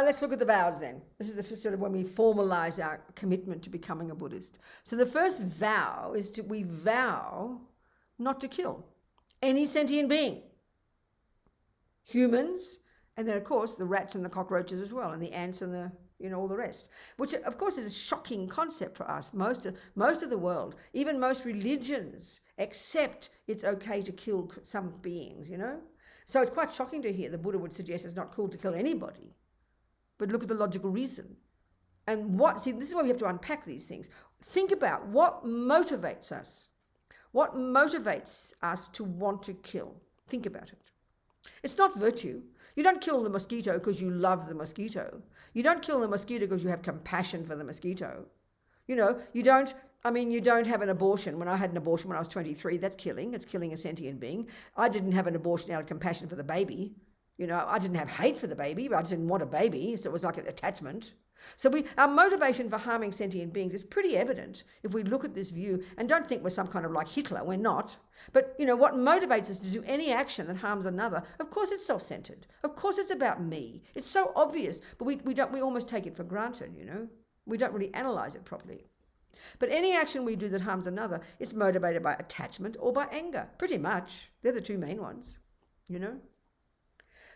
let's look at the vows then. This is the sort of when we formalize our commitment to becoming a Buddhist. So the first vow is we vow not to kill any sentient being. Humans, and then of course the rats and the cockroaches as well, and the ants and the, all the rest, which of course is a shocking concept for us. Most of the world, even most religions, accept it's okay to kill some beings, So it's quite shocking to hear the Buddha would suggest it's not cool to kill anybody. But look at the logical reason. And this is why we have to unpack these things. Think about what motivates us. What motivates us to want to kill? Think about it. It's not virtue. You don't kill the mosquito because you love the mosquito. You don't kill the mosquito because you have compassion for the mosquito. You don't have an abortion. When I had an abortion when I was 23, that's killing. It's killing a sentient being. I didn't have an abortion out of compassion for the baby. I didn't have hate for the baby, but I just didn't want a baby. So it was like an attachment. So our motivation for harming sentient beings is pretty evident if we look at this view, and don't think we're some kind of like Hitler. We're not. But, what motivates us to do any action that harms another? Of course it's self-centered. Of course it's about me. It's so obvious, but we almost take it for granted, We don't really analyze it properly. But any action we do that harms another is motivated by attachment or by anger. Pretty much. They're the two main ones,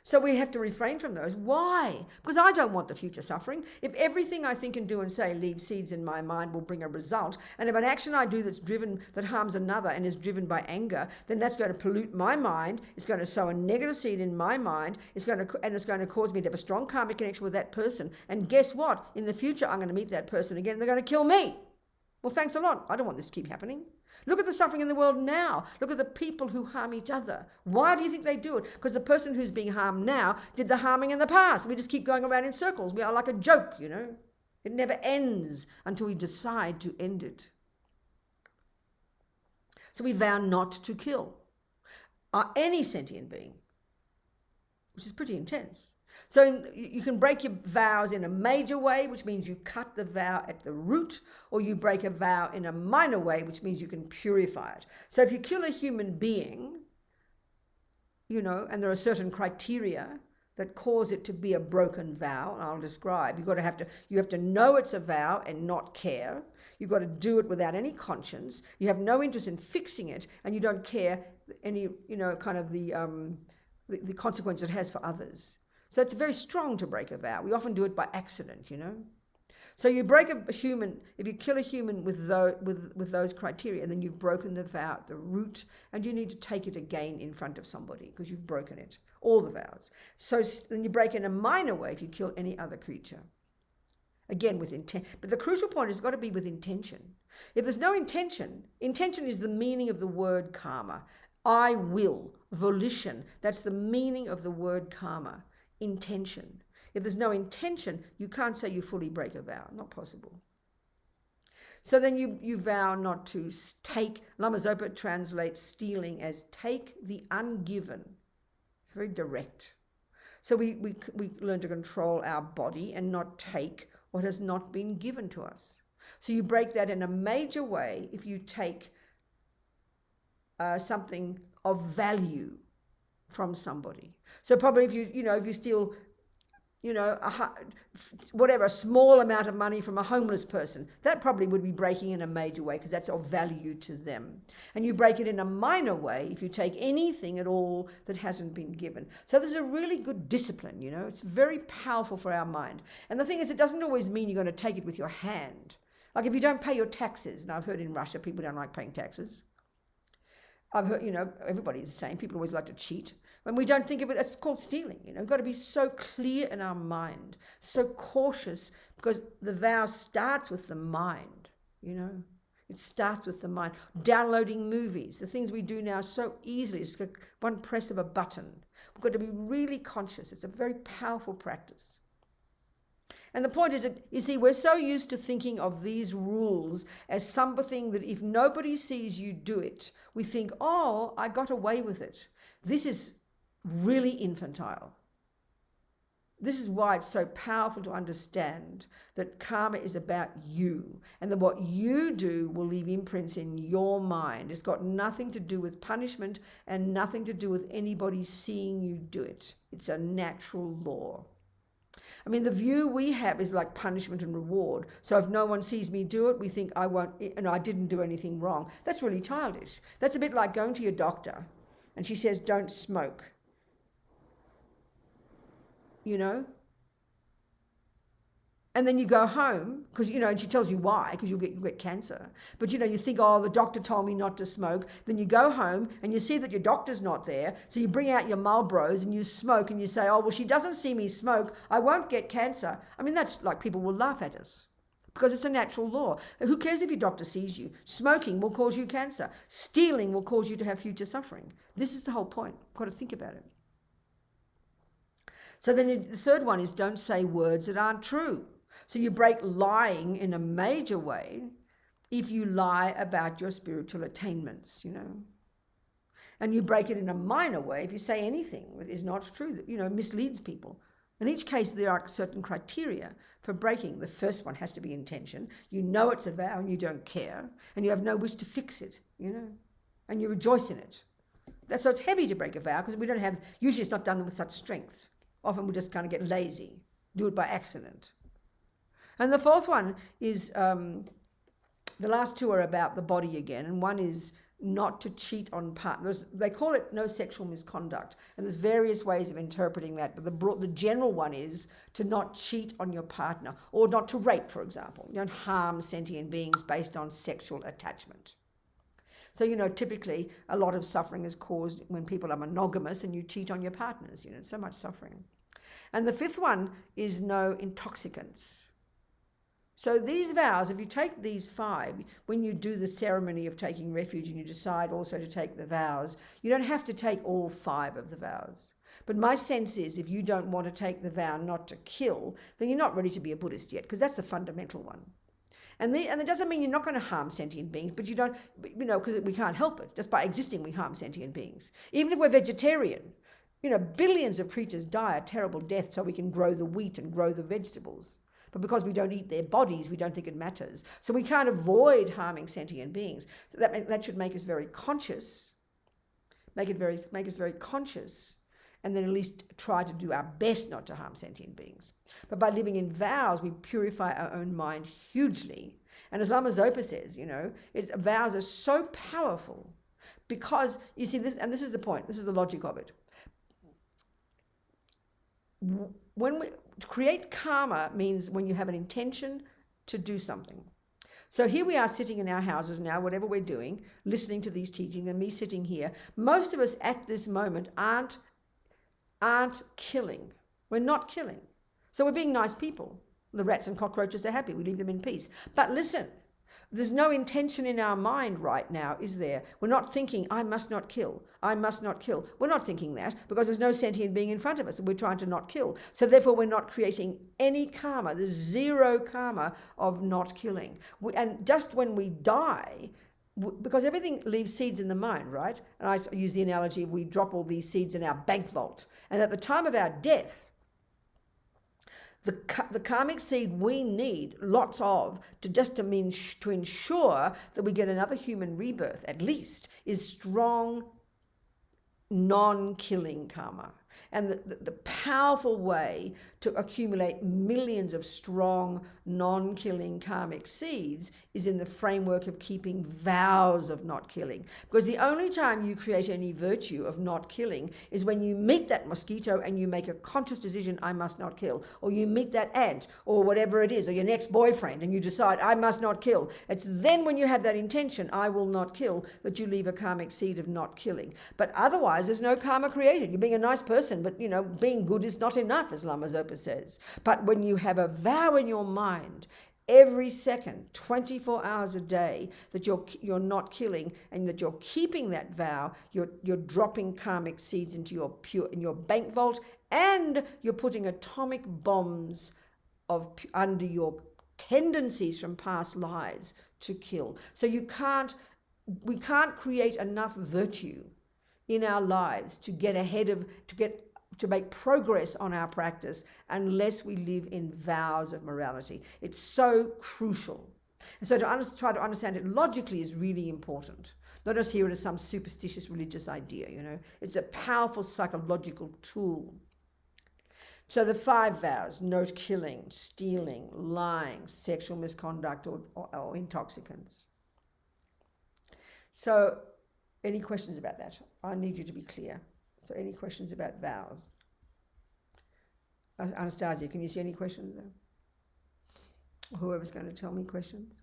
So we have to refrain from those. Why? Because I don't want the future suffering. If everything I think and do and say leaves seeds in my mind will bring a result, and if an action I do that harms another and is driven by anger, then that's going to pollute my mind. It's going to sow a negative seed in my mind. It's going to cause me to have a strong karmic connection with that person. And guess what? In the future, I'm going to meet that person again and they're going to kill me. Well, thanks a lot. I don't want this to keep happening. Look at the suffering in the world now. Look at the people who harm each other. Why do you think they do it? Because the person who's being harmed now did the harming in the past. We just keep going around in circles. We are like a joke, It never ends until we decide to end it. So we vow not to kill any sentient being, which is pretty intense. So you can break your vows in a major way, which means you cut the vow at the root, or you break a vow in a minor way, which means you can purify it. So if you kill a human being, and there are certain criteria that cause it to be a broken vow, and I'll describe. You have to know it's a vow and not care. You've got to do it without any conscience. You have no interest in fixing it, and you don't care any, kind of the consequence it has for others. So it's very strong to break a vow. We often do it by accident, So you break a human, if you kill a human with those criteria, then you've broken the vow at the root, and you need to take it again in front of somebody because you've broken it, all the vows. So then you break in a minor way if you kill any other creature. Again, with intent. But the crucial point has got to be with intention. If there's no intention is the meaning of the word karma. I will, volition. That's the meaning of the word karma. Intention. If there's no intention, you can't say you fully break a vow. Not possible. So then you vow not to take. Lama Zopa translates stealing as take the ungiven. It's very direct. So we learn to control our body and not take what has not been given to us. So you break that in a major way if you take something of value from somebody. So probably if you steal, a small amount of money from a homeless person, that probably would be breaking in a major way because that's of value to them. And you break it in a minor way if you take anything at all that hasn't been given. So there's a really good discipline, It's very powerful for our mind. And the thing is, it doesn't always mean you're going to take it with your hand. Like if you don't pay your taxes, and I've heard in Russia people don't like paying taxes. I've heard, everybody's the same. People always like to cheat. When we don't think of it, it's called stealing. We've got to be so clear in our mind, so cautious, because the vow starts with the mind, It starts with the mind. Downloading movies, the things we do now so easily, it's like one press of a button. We've got to be really conscious. It's a very powerful practice. And the point is that, you see, we're so used to thinking of these rules as something that if nobody sees you do it, we think, oh, I got away with it. This is really infantile. This is why it's so powerful to understand that karma is about you, and that what you do will leave imprints in your mind. It's got nothing to do with punishment and nothing to do with anybody seeing you do it. It's a natural law. I mean, the view we have is like punishment and reward. So if no one sees me do it, we think I won't, and I didn't do anything wrong. That's really childish. That's a bit like going to your doctor and she says, don't smoke. You know? And then you go home, because, and she tells you why, because you'll get cancer. But, you think, oh, the doctor told me not to smoke. Then you go home and you see that your doctor's not there. So you bring out your Marlboros and you smoke and you say, oh, well, she doesn't see me smoke. I won't get cancer. I mean, that's like people will laugh at us because it's a natural law. Who cares if your doctor sees you? Smoking will cause you cancer. Stealing will cause you to have future suffering. This is the whole point. You've got to think about it. So then the third one is don't say words that aren't true. So you break lying in a major way if you lie about your spiritual attainments, And you break it in a minor way if you say anything that is not true, that, misleads people. In each case, there are certain criteria for breaking. The first one has to be intention. You know it's a vow and you don't care, and you have no wish to fix it, and you rejoice in it. So it's heavy to break a vow because we don't have, usually it's not done with such strength. Often we just kind of get lazy, do it by accident. And the fourth one is, the last two are about the body again, and one is not to cheat on partners. They call it no sexual misconduct, and there's various ways of interpreting that, but the general one is to not cheat on your partner, or not to rape, for example. You don't harm sentient beings based on sexual attachment. So, typically a lot of suffering is caused when people are monogamous and you cheat on your partners, so much suffering. And the fifth one is no intoxicants. So these vows, if you take these 5, when you do the ceremony of taking refuge and you decide also to take the vows, you don't have to take all 5 of the vows. But my sense is if you don't want to take the vow not to kill, then you're not ready to be a Buddhist yet, because that's a fundamental one. And it doesn't mean you're not going to harm sentient beings, but you don't, because we can't help it. Just by existing, we harm sentient beings. Even if we're vegetarian, billions of creatures die a terrible death so we can grow the wheat and grow the vegetables. But because we don't eat their bodies, we don't think it matters. So we can't avoid harming sentient beings. So that should make us very conscious, make us very conscious, and then at least try to do our best not to harm sentient beings. But by living in vows, we purify our own mind hugely. And as Lama Zopa says, vows are so powerful because, you see, this is the point, this is the logic of it. When we create karma means when you have an intention to do something. So here we are sitting in our houses now, whatever we're doing, listening to these teachings, and me sitting here. Most of us at this moment aren't killing. We're not killing. So we're being nice people. The rats and cockroaches are happy. We leave them in peace. But listen, there's no intention in our mind right now, is there? We're not thinking, I must not kill. I must not kill. We're not thinking that because there's no sentient being in front of us and we're trying to not kill. So therefore we're not creating any karma. There's zero karma of not killing. And just when we die, because everything leaves seeds in the mind, right? And I use the analogy of we drop all these seeds in our bank vault. And at the time of our death, the karmic seed we need lots of to ensure that we get another human rebirth, at least, is strong, non-killing karma. And the powerful way to accumulate millions of strong, non-killing karmic seeds is in the framework of keeping vows of not killing. Because the only time you create any virtue of not killing is when you meet that mosquito and you make a conscious decision, I must not kill. Or you meet that ant, or whatever it is, or your next boyfriend, and you decide, I must not kill. It's then when you have that intention, I will not kill, that you leave a karmic seed of not killing. But otherwise, there's no karma created. You're being a nice person, but being good is not enough, as Lama Zopa says. But when you have a vow in your mind, every second, 24 hours a day, that you're not killing, and that you're keeping that vow, you're dropping karmic seeds into in your bank vault, and you're putting atomic bombs under your tendencies from past lives to kill. So we can't create enough virtue in our lives to to make progress on our practice unless we live in vows of morality. It's so crucial. And so to try to understand it logically is really important. Not just hear it as some superstitious religious idea, It's a powerful psychological tool. So the 5 vows: no killing, stealing, lying, sexual misconduct, or intoxicants. So any questions about that? I need you to be clear. So any questions about vows? Anastasia, can you see any questions there? Whoever's going to tell me questions.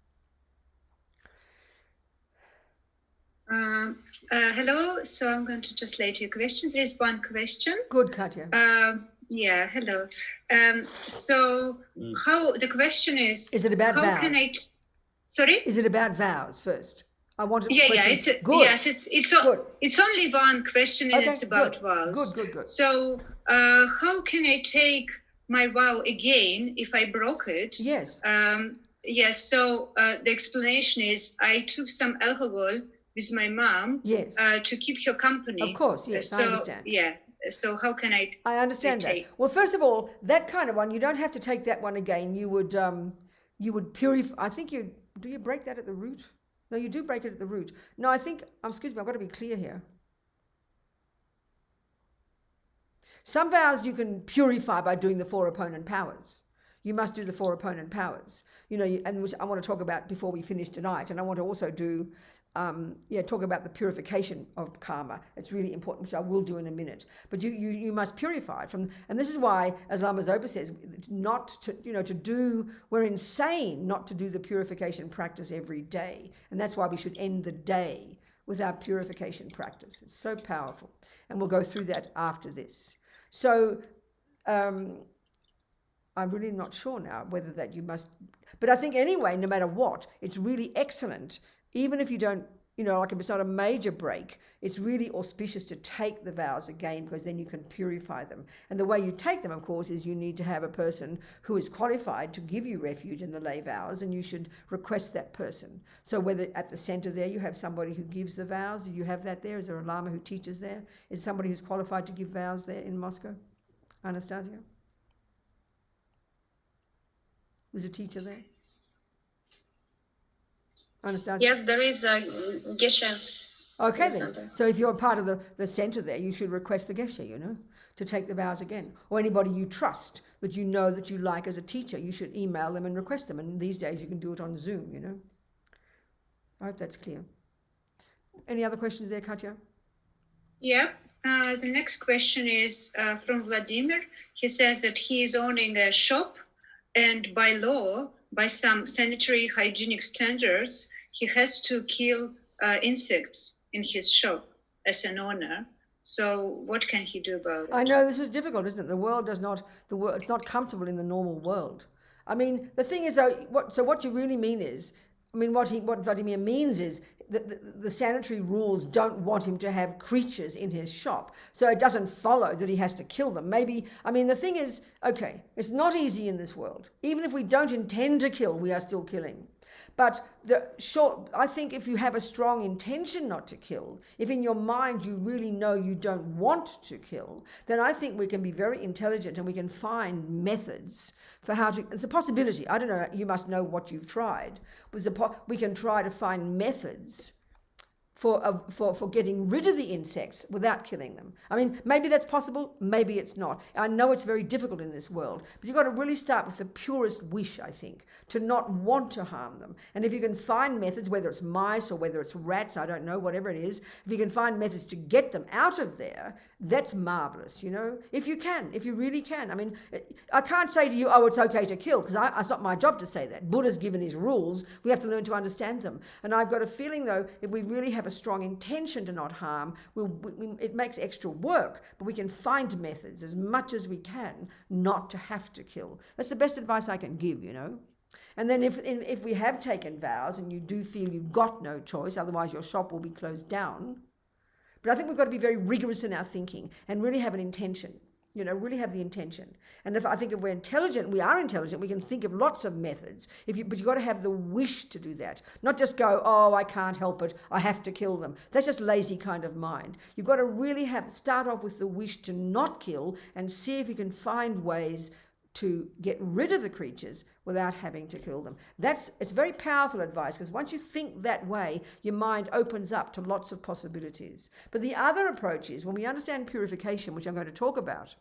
Hello, so I'm going to translate your questions. There is one question. Good, Katya. Yeah, hello. So how, the question is it about how vows? Can I sorry? Is it about vows first? I want to good. Yes, it's only one question, and it's about vows. Good. So how can I take my vow again if I broke it? Yes. Yes, so the explanation is I took some alcohol with my mom, yes, to keep her company. Of course, yes, I understand. Yeah, so how can I understand that. Well, first of all, that kind of one, you don't have to take that one again. You would purify. I think do you break that at the root? No, you do break it at the root. No, I think, excuse me, I've got to be clear here. Some vows you can purify by doing the 4 opponent powers. You must do the 4 opponent powers. And which I want to talk about before we finish tonight. And I want to also do, talk about the purification of karma. It's really important, which I will do in a minute. But you must purify it from, and this is why, as Lama Zopa says, not to, we're insane not to do the purification practice every day. And that's why we should end the day with our purification practice. It's so powerful. And we'll go through that after this. So, I'm really not sure now whether that you must, but I think anyway, no matter what, it's really excellent. Even if you don't, like if it's not a major break, it's really auspicious to take the vows again, because then you can purify them. And the way you take them, of course, is you need to have a person who is qualified to give you refuge in the lay vows, and you should request that person. So whether at the center there you have somebody who gives the vows, do you have that there? Is there a Lama who teaches there? Is somebody who's qualified to give vows there in Moscow? Anastasia? There's a teacher there? Anastasia? Yes, there is a geshe. Okay then. So if you're part of the center there, you should request the geshe, to take the vows again. Or anybody you trust, that you know that you like as a teacher, you should email them and request them. And these days you can do it on Zoom, I hope that's clear. Any other questions there, Katya? Yeah. The next question is from Vladimir. He says that he is owning a shop, and by law, by some sanitary hygienic standards, he has to kill insects in his shop as an owner. So what can he do about it? I know this is difficult, isn't it? It's not comfortable in the normal world. I mean, the thing is, though, what you really mean is, what Vladimir means is that the sanitary rules don't want him to have creatures in his shop. So it doesn't follow that he has to kill them. Maybe, the thing is, okay, it's not easy in this world. Even if we don't intend to kill, we are still killing. But I think if you have a strong intention not to kill, if in your mind you really know you don't want to kill, then I think we can be very intelligent and we can find methods for how to, it's a possibility. I don't know, you must know what you've tried. We can try to find methods for getting rid of the insects without killing them. Maybe that's possible, maybe it's not. I know it's very difficult in this world, but you've got to really start with the purest wish, I think, to not want to harm them. And if you can find methods, whether it's mice or whether it's rats, I don't know, whatever it is, if you can find methods to get them out of there, that's marvelous, if you really can. I can't say to you, oh, it's okay to kill, because it's not my job to say that. Buddha's given his rules, we have to learn to understand them. And I've got a feeling, though, if we really have a strong intention to not harm, it makes extra work, but we can find methods as much as we can not to have to kill. That's the best advice I can give, And then if we have taken vows and you do feel you've got no choice, otherwise your shop will be closed down. But I think we've got to be very rigorous in our thinking and really have an intention. Really have the intention. And I think if we're intelligent, we are intelligent, we can think of lots of methods. But you've got to have the wish to do that. Not just go, oh, I can't help it, I have to kill them. That's just lazy kind of mind. You've got to really start off with the wish to not kill and see if you can find ways to get rid of the creatures without having to kill them. It's very powerful advice, because once you think that way, your mind opens up to lots of possibilities. But the other approach is, when we understand purification, which I'm going to talk about,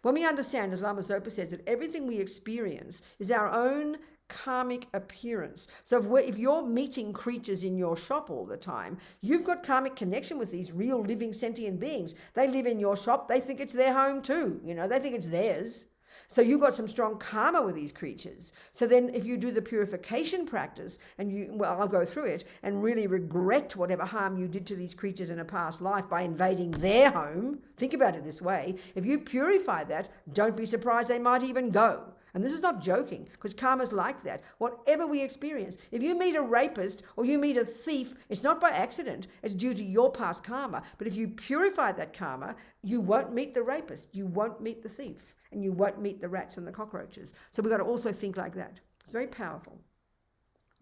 When we understand, as Lama Zopa says, that everything we experience is our own karmic appearance. So if you're meeting creatures in your shop all the time, you've got karmic connection with these real living sentient beings. They live in your shop. They think it's their home too. They think it's theirs. So you've got some strong karma with these creatures. So then if you do the purification practice and I'll go through it, and really regret whatever harm you did to these creatures in a past life by invading their home, think about it this way. If you purify that, don't be surprised they might even go. And this is not joking, because karma's like that. Whatever we experience, if you meet a rapist or you meet a thief, it's not by accident, it's due to your past karma. But if you purify that karma, you won't meet the rapist, you won't meet the thief, and you won't meet the rats and the cockroaches. So we've got to also think like that. It's very powerful.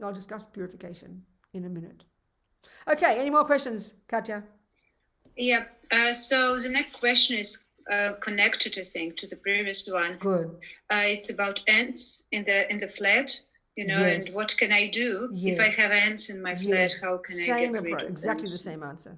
I'll discuss purification in a minute. Okay, any more questions, Katya? Yeah, so the next question is connected, I think, to the previous one. Good. It's about ants in the flat, Yes. and what can I do if I have ants in my flat? How can I get rid of them? Exactly the same answer.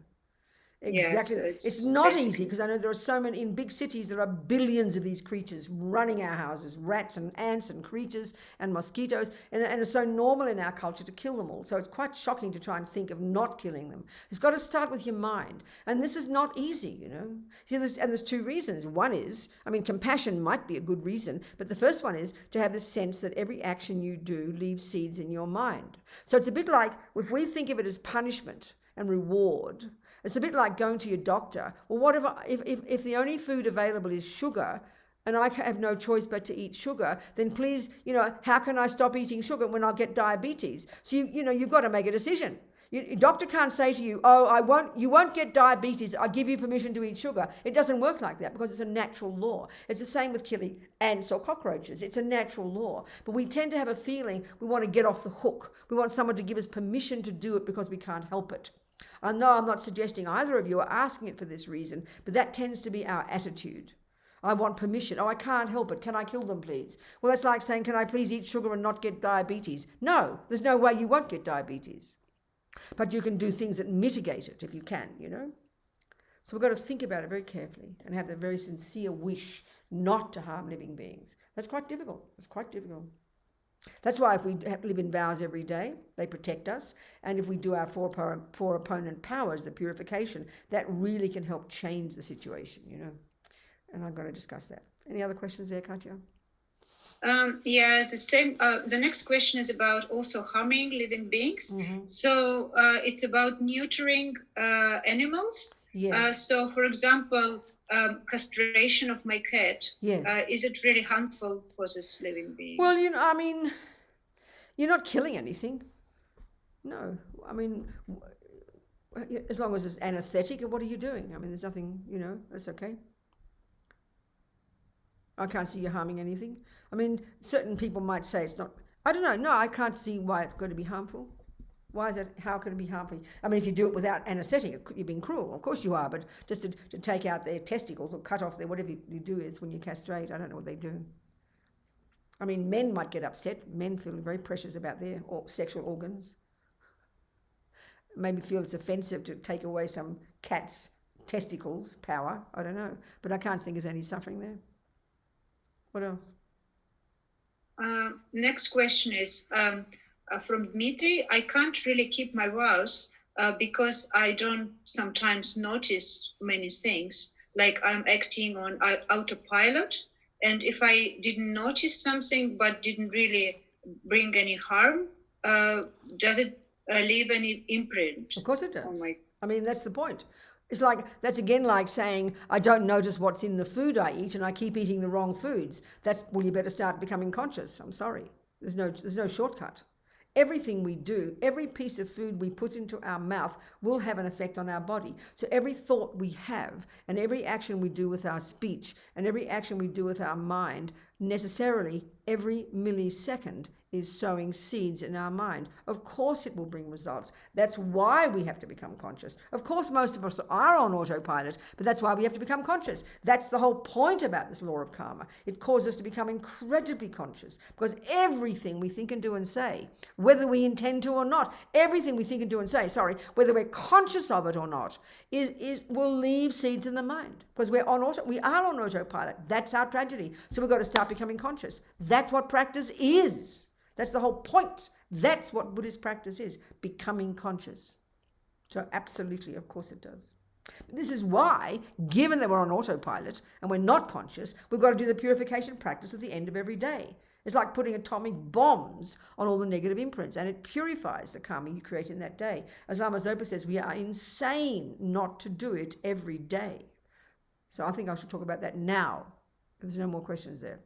Exactly. Yeah, so it's not easy, because I know there are so many, in big cities, there are billions of these creatures running our houses, rats and ants and creatures and mosquitoes, and it's so normal in our culture to kill them all. So it's quite shocking to try and think of not killing them. It's got to start with your mind. And this is not easy, See, there's two reasons. One is, compassion might be a good reason, but the first one is to have the sense that every action you do leaves seeds in your mind. So it's a bit like, if we think of it as punishment and reward, it's a bit like going to your doctor. Well, what if the only food available is sugar, and I have no choice but to eat sugar, then please, how can I stop eating sugar when I'll get diabetes? So you've got to make a decision. Your doctor can't say to you, you won't get diabetes, I give you permission to eat sugar. It doesn't work like that, because it's a natural law. It's the same with killing ants or cockroaches. It's a natural law. But we tend to have a feeling we want to get off the hook. We want someone to give us permission to do it because we can't help it. I know I'm not suggesting either of you are asking it for this reason, but that tends to be our attitude. I want permission. I can't help it. Can I kill them, please? Well, that's like saying, can I please eat sugar and not get diabetes? No, there's no way you won't get diabetes. But you can do things that mitigate it if you can, So we've got to think about it very carefully and have the very sincere wish not to harm living beings. That's quite difficult. It's quite difficult. That's why if we live in vows every day, they protect us. And if we do our four opponent powers, the purification, that really can help change the situation, And I'm going to discuss that. Any other questions there, Katya? Yeah, the same. The next question is about also harming living beings. Mm-hmm. So it's about neutering animals. Yes. So, for example, castration of my cat. Yes. Is it really harmful for this living being? Well, you're not killing anything. No. As long as it's anesthetic, what are you doing? There's nothing, that's okay. I can't see you harming anything. Certain people might say it's not. I don't know. No, I can't see why it's going to be harmful. Why is it? How can it be harmful? If you do it without anaesthetic, you're being cruel. Of course you are, but just to take out their testicles or cut off their whatever you do is when you castrate. I don't know what they do. Men might get upset. Men feel very precious about their sexual organs. Maybe feel it's offensive to take away some cat's testicles power. I don't know, but I can't think there's any suffering there. What else? Next question is from Dmitry. I can't really keep my vows because I don't sometimes notice many things, like I'm acting on autopilot. And if I didn't notice something but didn't really bring any harm, does it leave any imprint? Of course it does. That's the point. It's that's again like saying, I don't notice what's in the food I eat and I keep eating the wrong foods. You better start becoming conscious. I'm sorry. There's no shortcut. Everything we do, every piece of food we put into our mouth will have an effect on our body. So every thought we have and every action we do with our speech and every action we do with our mind, necessarily every millisecond is sowing seeds in our mind. Of course it will bring results. That's why we have to become conscious. Of course most of us are on autopilot, but that's why we have to become conscious. That's the whole point about this law of karma. It causes us to become incredibly conscious, because everything we think and do and say, whether we intend to or not, everything we think and do and say, whether we're conscious of it or not, will leave seeds in the mind. because we are on autopilot. That's our tragedy. So we've got to start becoming conscious. That's what practice is. That's the whole point. That's what Buddhist practice is, becoming conscious. So absolutely, of course it does. This is why, given that we're on autopilot and we're not conscious, we've got to do the purification practice at the end of every day. It's like putting atomic bombs on all the negative imprints, and it purifies the karma you create in that day. As Lama Zopa says, we are insane not to do it every day. So I think I should talk about that now. There's no more questions there.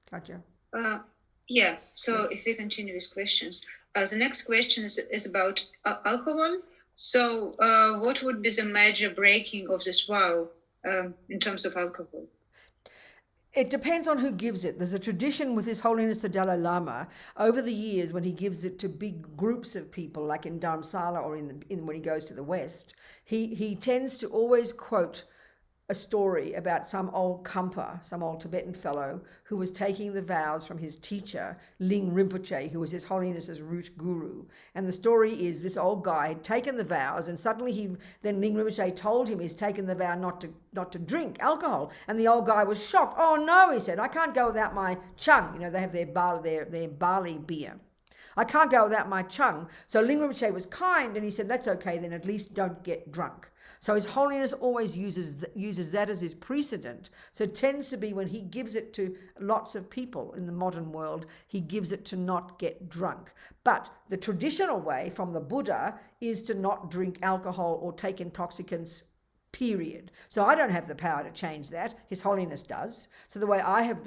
Katya? Yeah, so if we continue with questions. The next question is about alcohol. So what would be the major breaking of this vow in terms of alcohol? It depends on who gives it. There's a tradition with His Holiness the Dalai Lama over the years when he gives it to big groups of people, like in Dharamsala or when he goes to the West, he tends to always quote a story about some old Kampa, some old Tibetan fellow who was taking the vows from his teacher, Ling Rinpoche, who was His Holiness's root guru. And the story is this old guy had taken the vows, and suddenly then Ling Rinpoche told him he's taken the vow not to drink alcohol. And the old guy was shocked. Oh no, he said, I can't go without my chung. You know, they have their barley beer. I can't go without my chung. So Ling Rinpoche was kind, and he said, that's okay, then at least don't get drunk. So His Holiness always uses that as his precedent. So it tends to be when he gives it to lots of people in the modern world, he gives it to not get drunk. But the traditional way from the Buddha is to not drink alcohol or take intoxicants, period. So I don't have the power to change that. His Holiness does. So the way I've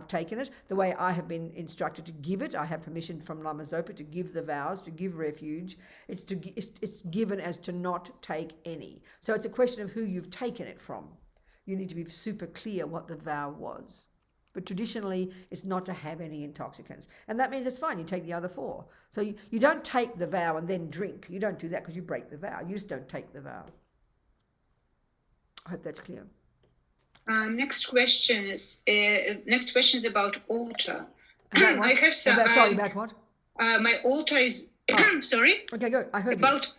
taken it, the way I have been instructed to give it, I have permission from Lama Zopa to give the vows, to give refuge. It's given as to not take any. So it's a question of who you've taken it from. You need to be super clear what the vow was. But traditionally, it's not to have any intoxicants. And that means it's fine. You take the other four. So you don't take the vow and then drink. You don't do that because you break the vow. You just don't take the vow. I hope that's clear. Next question is about altar. About what? I have some. Sorry, about what? My altar is. Sorry. Okay, go. I heard about.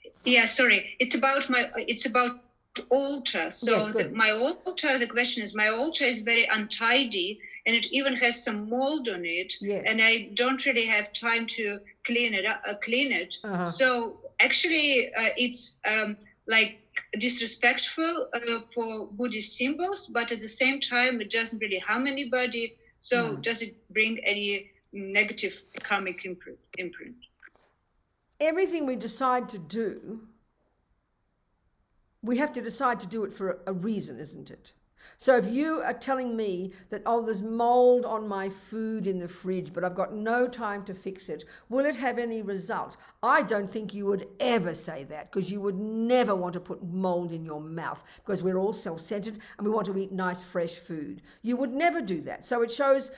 you. Yeah, sorry. It's about altar. So yes, my altar. The question is, my altar is very untidy, and it even has some mold on it. Yes. And I don't really have time to clean it. Uh-huh. So actually, it's like disrespectful for Buddhist symbols, but at the same time, it doesn't really harm anybody. So does it bring any negative karmic imprint? Everything we decide to do, we have to decide to do it for a reason, isn't it? So if you are telling me that, oh, there's mold on my food in the fridge, but I've got no time to fix it, will it have any result? I don't think you would ever say that, because you would never want to put mold in your mouth, because we're all self-centered and we want to eat nice, fresh food. You would never do that. So it shows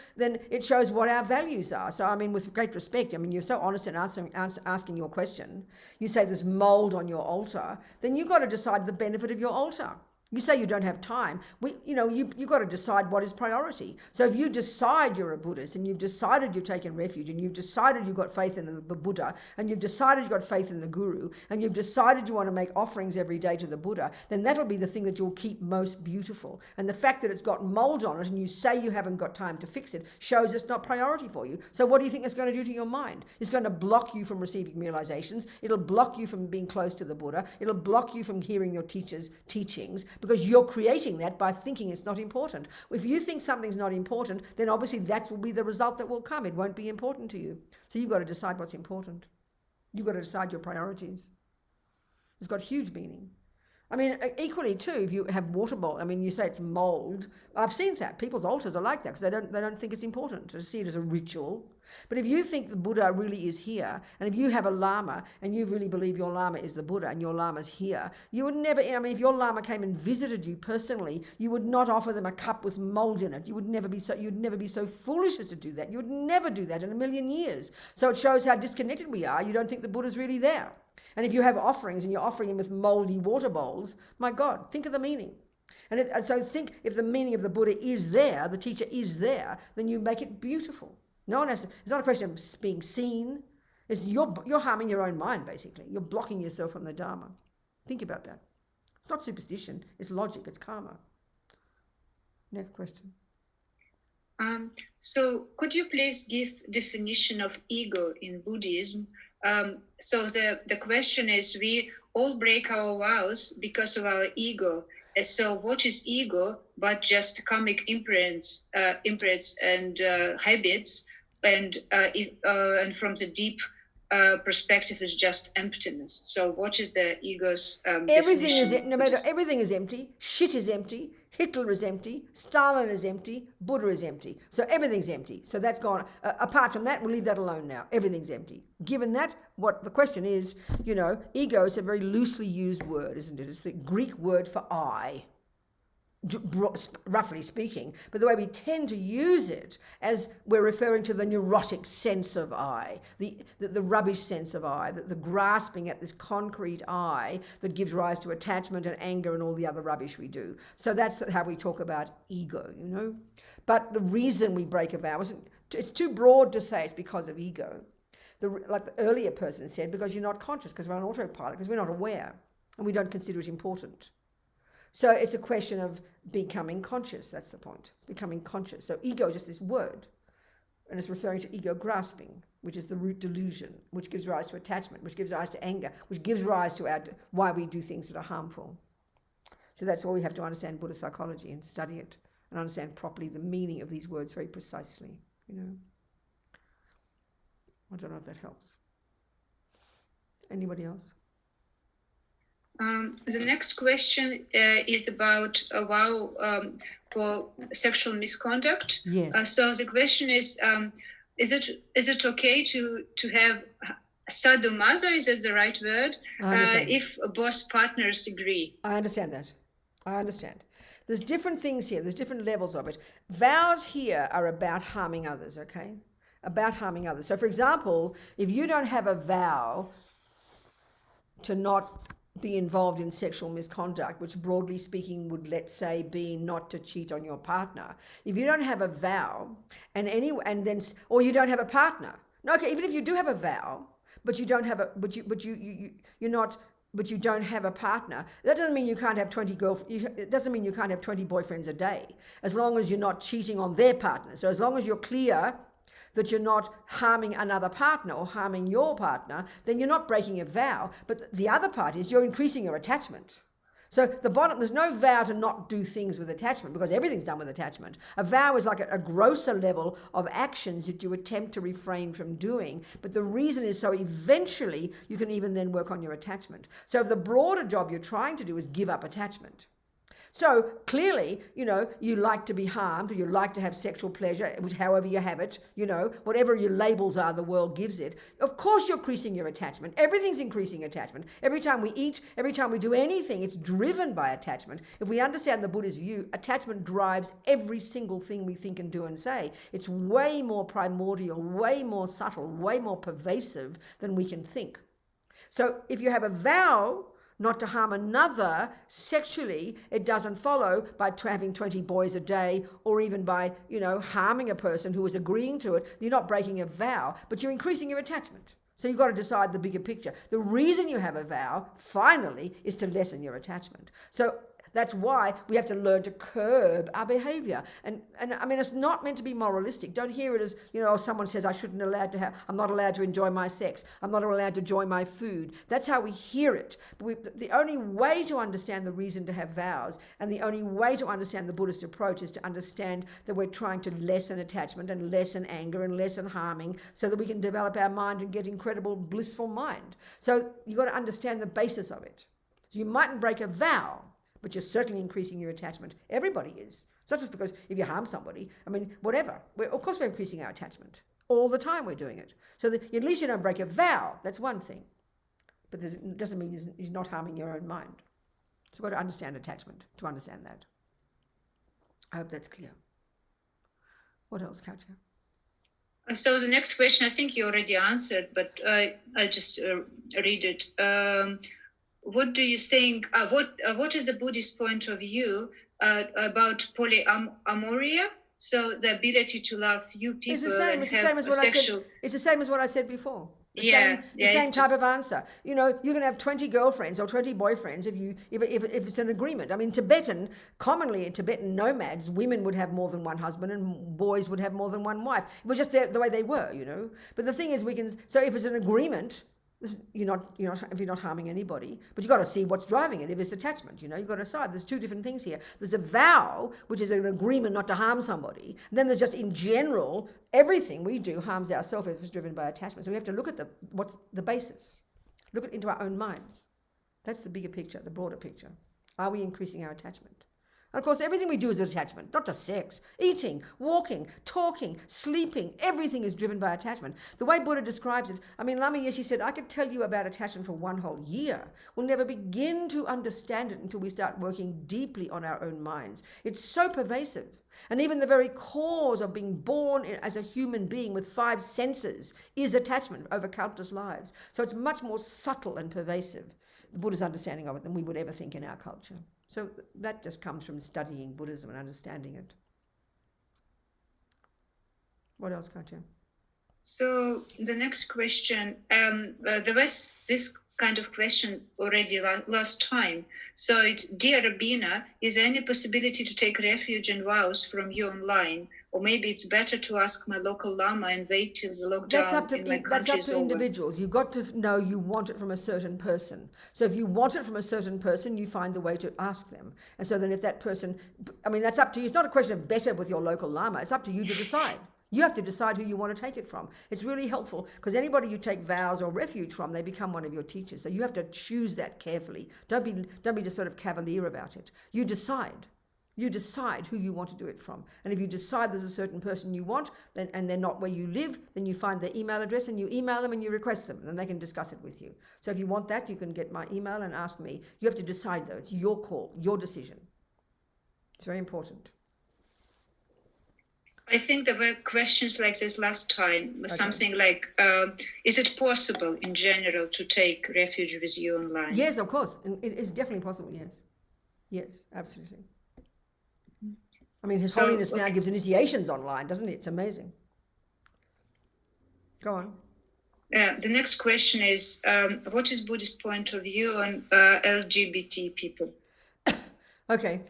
what our values are. So, I mean, with great respect, I mean, you're so honest in asking your question. You say there's mold on your altar, then you've got to decide the benefit of your altar. You say you don't have time. You've got to decide what is priority. So if you decide you're a Buddhist and you've decided you've taken refuge and you've decided you've got faith in the Buddha and you've decided you've got faith in the Guru and you've decided you want to make offerings every day to the Buddha, then that'll be the thing that you'll keep most beautiful. And the fact that it's got mold on it and you say you haven't got time to fix it shows it's not priority for you. So what do you think it's going to do to your mind? It's going to block you from receiving realizations. It'll block you from being close to the Buddha. It'll block you from hearing your teacher's teachings, because you're creating that by thinking it's not important. If you think something's not important, then obviously that will be the result that will come. It won't be important to you. So you've got to decide what's important. You've got to decide your priorities. It's got huge meaning. I mean, equally too, if you have water bowl, I mean, you say it's mold. I've seen that. People's altars are like that because they don't think it's important to see it as a ritual. But if you think the Buddha really is here, and if you have a Lama and you really believe your Lama is the Buddha and your Lama's here, you would never, I mean, if your Lama came and visited you personally, you would not offer them a cup with mold in it. You'd never be so foolish as to do that. You would never do that in a million years. So it shows how disconnected we are. You don't think the Buddha's really there. And if you have offerings and you're offering them with moldy water bowls, my God, think of the meaning. And so think, if the meaning of the Buddha is there, the teacher is there, then you make it beautiful. No one has to, it's not a question of being seen. It's you're harming your own mind, basically. You're blocking yourself from the Dharma. Think about that. It's not superstition, it's logic, it's karma. Next question. So could you please give definition of ego in Buddhism? So the question is, we all break our vows because of our ego. So what is ego but just karmic imprints and habits, and from the deep perspective is just emptiness. So what is the ego's Everything definition? is, no matter, everything is empty. Shit is empty. Hitler is empty. Stalin is empty. Buddha is empty. So everything's empty. So that's gone. Apart from that, we'll leave that alone now. Everything's empty. Given that, what the question is, ego is a very loosely used word, isn't it? It's the Greek word for I, roughly speaking, but the way we tend to use it as we're referring to the neurotic sense of I, the rubbish sense of I, the grasping at this concrete I that gives rise to attachment and anger and all the other rubbish we do. So that's how we talk about ego, But the reason we break a vow isn't, it's too broad to say it's because of ego. Like the earlier person said, because you're not conscious, because we're on autopilot, because we're not aware, and we don't consider it important. So it's a question of becoming conscious. That's the point. It's becoming conscious. So ego is just this word, and it's referring to ego grasping, which is the root delusion, which gives rise to attachment, which gives rise to anger, which gives rise to why we do things that are harmful. So that's why we have to understand Buddhist psychology and study it and understand properly the meaning of these words very precisely. I don't know if that helps. Anybody else? The next question is about a vow for sexual misconduct. Yes. So the question is it okay to have sadomaso? Is that the right word? If both partners agree? I understand that. I understand. There's different things here. There's different levels of it. Vows here are about harming others, okay? About harming others. So, for example, if you don't have a vow to not be involved in sexual misconduct, which broadly speaking would, let's say, be not to cheat on your partner. If you don't have a vow, or you don't have a partner. No, okay, even if you do have a vow, but you don't have a, but you don't have a partner. That doesn't mean you can't have 20 it doesn't mean you can't have 20 boyfriends a day, as long as you're not cheating on their partner. So as long as you're clear that you're not harming another partner or harming your partner, then you're not breaking a vow. But the other part is you're increasing your attachment. So there's no vow to not do things with attachment, because everything's done with attachment. A vow is like a grosser level of actions that you attempt to refrain from doing. But the reason is so eventually you can even then work on your attachment. So if the broader job you're trying to do is give up attachment. So clearly, you like to be harmed, or you like to have sexual pleasure, which however you have it, whatever your labels are, the world gives it. Of course you're increasing your attachment. Everything's increasing attachment. Every time we eat, every time we do anything, it's driven by attachment. If we understand the Buddhist view, attachment drives every single thing we think and do and say. It's way more primordial, way more subtle, way more pervasive than we can think. So if you have a vow not to harm another sexually, it doesn't follow by having 20 boys a day, or even by, harming a person who is agreeing to it. You're not breaking a vow, but you're increasing your attachment. So you've got to decide the bigger picture. The reason you have a vow, finally, is to lessen your attachment. So that's why we have to learn to curb our behavior. And I mean, it's not meant to be moralistic. Don't hear it as, someone says I'm not allowed to enjoy my sex. I'm not allowed to enjoy my food. That's how we hear it. But the only way to understand the reason to have vows, and the only way to understand the Buddhist approach, is to understand that we're trying to lessen attachment and lessen anger and lessen harming, so that we can develop our mind and get incredible blissful mind. So you've got to understand the basis of it. So you mightn't break a vow, but you're certainly increasing your attachment. Everybody is. It's not just because if you harm somebody, whatever. Of course we're increasing our attachment. All the time we're doing it. So that at least you don't break a vow. That's one thing. But it doesn't mean you're not harming your own mind. So you've got to understand attachment to understand that. I hope that's clear. What else, Katya? So the next question, I think you already answered, but I'll just read it. What do you think, what is the Buddhist point of view about polyamoria? So the ability to love few people it's the same. and It's the have same as a what sexual. I said. It's the same as what I said before. The Yeah, same it type of just- answer. You know, you can have 20 girlfriends or 20 boyfriends if it's an agreement. I mean, commonly in Tibetan nomads, women would have more than one husband and boys would have more than one wife. It was just the way they were, you know. But the thing is, so if it's an agreement, you're not if you're not harming anybody, but you've got to see what's driving it. If it's attachment, you know, you've got to decide. There's two different things here. There's a vow, which is an agreement not to harm somebody, and then there's just in general everything we do harms ourselves if it's driven by attachment. So we have to look at what's the basis, look into our own minds. That's the bigger picture, the broader picture. Are we increasing our attachment? And of course, everything we do is attachment, not just sex. Eating, walking, talking, sleeping, everything is driven by attachment. The way Buddha describes it, I mean, Lama Yeshe said, I could tell you about attachment for one whole year. We'll never begin to understand it until we start working deeply on our own minds. It's so pervasive. And even the very cause of being born as a human being with 5 senses is attachment over countless lives. So it's much more subtle and pervasive, the Buddha's understanding of it, than we would ever think in our culture. So that just comes from studying Buddhism and understanding it. What else, Katya? So the next question, there was this kind of question already last time. So it's, dear Robina, is there any possibility to take refuge and vows from you online? Or maybe it's better to ask my local Lama and wait till the lockdown in my country is over. Individuals. You've got to know you want it from a certain person. So if you want it from a certain person, you find the way to ask them. And so then if that person, I mean, that's up to you. It's not a question of better with your local Lama. It's up to you to decide. You have to decide who you want to take it from. It's really helpful because anybody you take vows or refuge from, they become one of your teachers. So you have to choose that carefully. Don't be just sort of cavalier about it. You decide. You decide who you want to do it from. And if you decide there's a certain person you want, then, and they're not where you live, then you find their email address and you email them and you request them, and then they can discuss it with you. So if you want that, you can get my email and ask me. You have to decide though. It's your call, your decision. It's very important. I think there were questions like this last time, okay. Something like, is it possible in general to take refuge with you online? Yes, of course. And it is definitely possible, yes. Yes, absolutely. I mean, His Holiness now gives initiations online, doesn't it? It's amazing. Go on. The next question is, what is Buddhist point of view on LGBT people? Okay.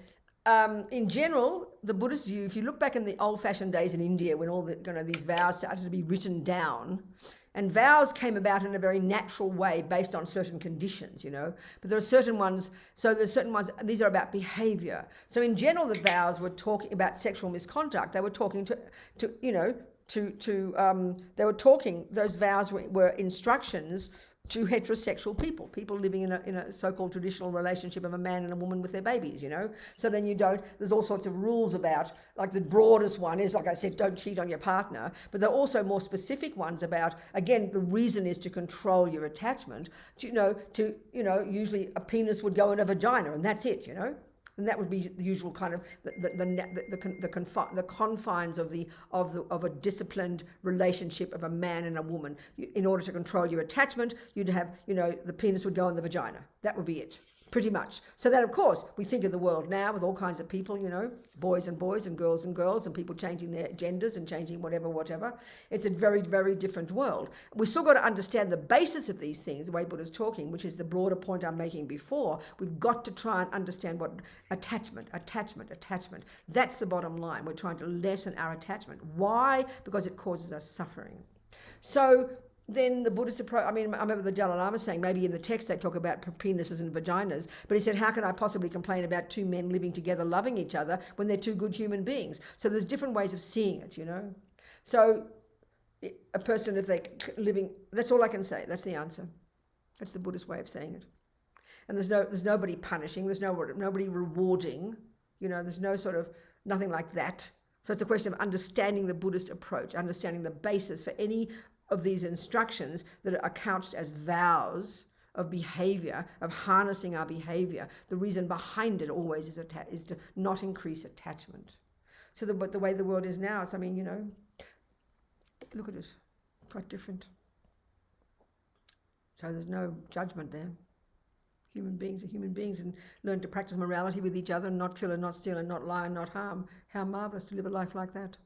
In general, the Buddhist view, if you look back in the old-fashioned days in India when all these vows started to be written down, and vows came about in a very natural way based on certain conditions, you know. But there are certain ones, these are about behavior. So in general, the vows were talking about sexual misconduct. They were talking those vows were instructions to heterosexual people living in a so-called traditional relationship of a man and a woman with their babies, you know. So then there's all sorts of rules about, like the broadest one is, like I said, don't cheat on your partner, but there are also more specific ones about, again, the reason is to control your attachment, usually a penis would go in a vagina and that's it, you know. And that would be the usual kind of the confines of a disciplined relationship of a man and a woman. In order to control your attachment, you'd have, the penis would go in the vagina. That would be it, pretty much. So that, of course, we think of the world now with all kinds of people, boys and boys and girls, and people changing their genders and changing whatever. It's a very, very different world. We've still got to understand the basis of these things, the way Buddha's talking, which is the broader point I'm making before. We've got to try and understand what attachment. That's the bottom line. We're trying to lessen our attachment. Why? Because it causes us suffering. So then the Buddhist approach, I remember the Dalai Lama saying, maybe in the text they talk about penises and vaginas, but he said, how can I possibly complain about two men living together, loving each other, when they're two good human beings? So there's different ways of seeing it, So a person, if they're living, that's all I can say. That's the answer. That's the Buddhist way of saying it. And there's nobody punishing, there's nobody rewarding, there's no sort of, nothing like that. So it's a question of understanding the Buddhist approach, understanding the basis for any of these instructions that are couched as vows of behavior, of harnessing our behavior. The reason behind it always is to not increase attachment. So but the way the world is now, look at it, quite different. So there's no judgment there. Human beings are human beings and learn to practice morality with each other and not kill and not steal and not lie and not harm. How marvelous to live a life like that.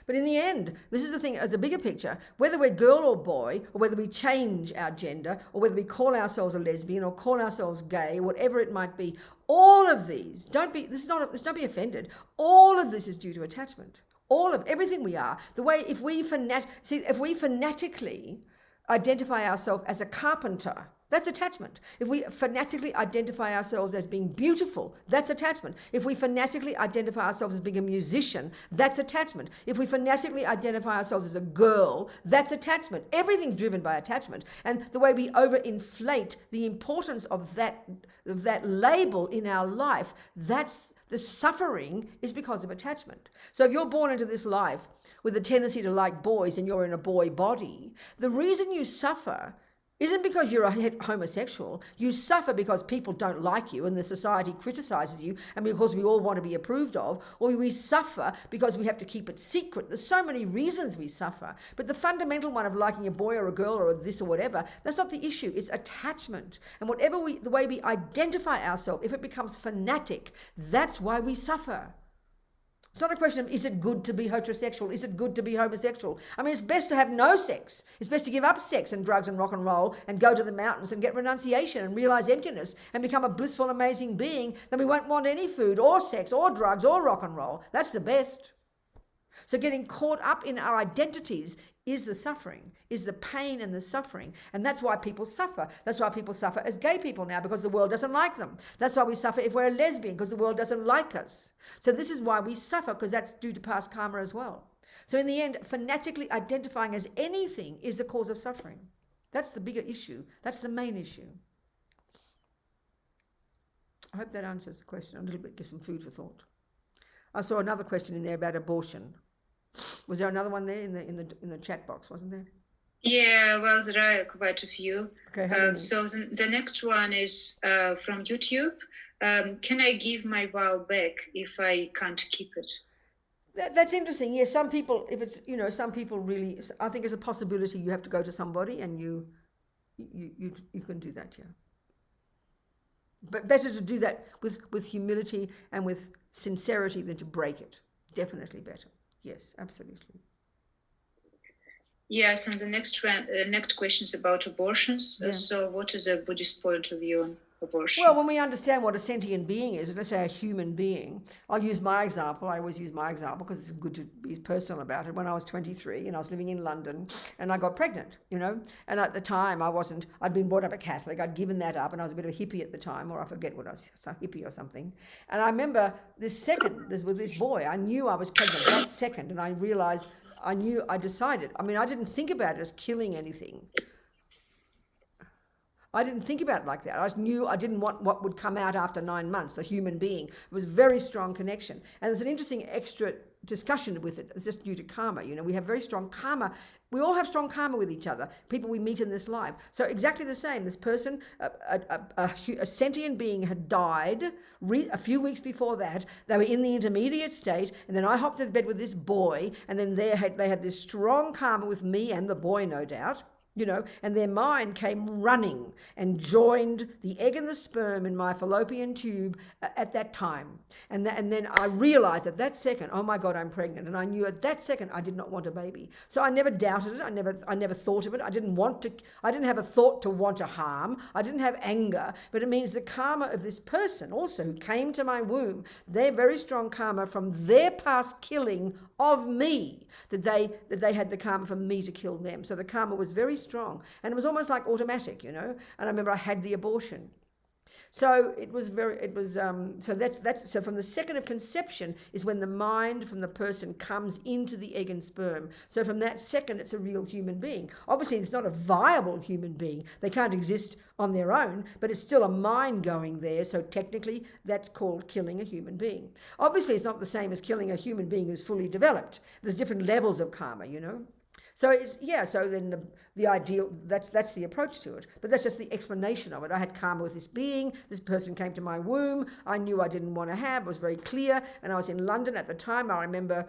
But in the end, this is the thing, as a bigger picture, whether we're girl or boy, or whether we change our gender, or whether we call ourselves a lesbian or call ourselves gay, whatever it might be, all of these, don't be offended. All of this is due to attachment. All of everything we are. The way, if we fanatically identify ourselves as a carpenter, that's attachment. If we fanatically identify ourselves as being beautiful, that's attachment. If we fanatically identify ourselves as being a musician, that's attachment. If we fanatically identify ourselves as a girl, that's attachment. Everything's driven by attachment. And the way we overinflate the importance of that label in our life, that's the suffering is because of attachment. So if you're born into this life with a tendency to like boys and you're in a boy body, the reason you suffer isn't because you're a homosexual. You suffer because people don't like you and the society criticizes you and because we all want to be approved of, or we suffer because we have to keep it secret. There's so many reasons we suffer. But the fundamental one of liking a boy or a girl or this or whatever, that's not the issue. It's attachment. And the way we identify ourselves, if it becomes fanatic, that's why we suffer. It's not a question of, is it good to be heterosexual? Is it good to be homosexual? I mean, it's best to have no sex. It's best to give up sex and drugs and rock and roll and go to the mountains and get renunciation and realize emptiness and become a blissful, amazing being. Then we won't want any food or sex or drugs or rock and roll. That's the best. So getting caught up in our identities is the suffering, is the pain and the suffering. And that's why people suffer. That's why people suffer as gay people now, because the world doesn't like them. That's why we suffer if we're a lesbian, because the world doesn't like us. So this is why we suffer, because that's due to past karma as well. So in the end, fanatically identifying as anything is the cause of suffering. That's the bigger issue. That's the main issue. I hope that answers the question a little bit, gives some food for thought. I saw another question in there about abortion. Was there another one there in the chat box, wasn't there? Yeah, well, there are quite a few. Okay. So the next one is from YouTube. Can I give my vow back if I can't keep it? That's interesting. Yeah, some people, if it's, some people really, I think it's a possibility you have to go to somebody and you can do that, yeah. But better to do that with humility and with sincerity than to break it. Definitely better. Yes, absolutely. Yes, and the next question is about abortions. Yeah. So what is a Buddhist point of view on abortion? Well, when we understand what a sentient being is, let's say a human being, I'll use my example. I always use my example because it's good to be personal about it. When I was 23 and I was living in London and I got pregnant, and at the time I'd been brought up a Catholic, I'd given that up and I was a bit of a hippie at the time, or I forget what I was, some hippie or something. And I remember with this boy, I knew I was pregnant that second, and I realized, I decided, I didn't think about it as killing anything. I didn't think about it like that. I just knew I didn't want what would come out after 9 months, a human being. It was a very strong connection. And there's an interesting extra discussion with it. It's just due to karma. We have very strong karma. We all have strong karma with each other, people we meet in this life. So exactly the same. This person, a sentient being had died a few weeks before that. They were in the intermediate state, and then I hopped into bed with this boy, and then they had this strong karma with me and the boy, no doubt. And their mind came running and joined the egg and the sperm in my fallopian tube at that time. And then I realized at that second, oh my God, I'm pregnant. And I knew at that second I did not want a baby. So I never doubted it. I never thought of it. I didn't have a thought to want to harm. I didn't have anger. But it means the karma of this person also who came to my womb, their very strong karma from their past killing of me, that they had the karma from me to kill them. So the karma was very strong, and it was almost like automatic, And I remember I had the abortion. So so from the second of conception is when the mind from the person comes into the egg and sperm. So from that second, it's a real human being. Obviously, it's not a viable human being. They can't exist on their own, but it's still a mind going there. So technically, that's called killing a human being. Obviously, it's not the same as killing a human being who's fully developed. There's different levels of karma, So so then the ideal, that's the approach to it. But that's just the explanation of it. I had karma with this being, this person came to my womb, I knew I didn't want to have, it was very clear, and I was in London at the time. I remember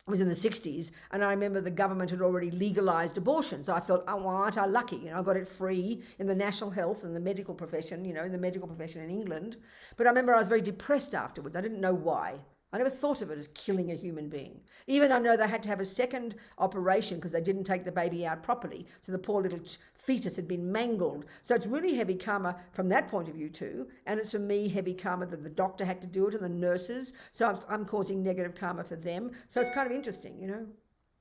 It was in the 60s, and I remember the government had already legalized abortion. So I felt, oh, well, aren't I lucky? I got it free in the national health and the medical profession, in the medical profession in England. But I remember I was very depressed afterwards. I didn't know why. I never thought of it as killing a human being. Even I know they had to have a second operation because they didn't take the baby out properly. So the poor little fetus had been mangled. So it's really heavy karma from that point of view too. And it's for me heavy karma that the doctor had to do it and the nurses. So I'm causing negative karma for them. So it's kind of interesting,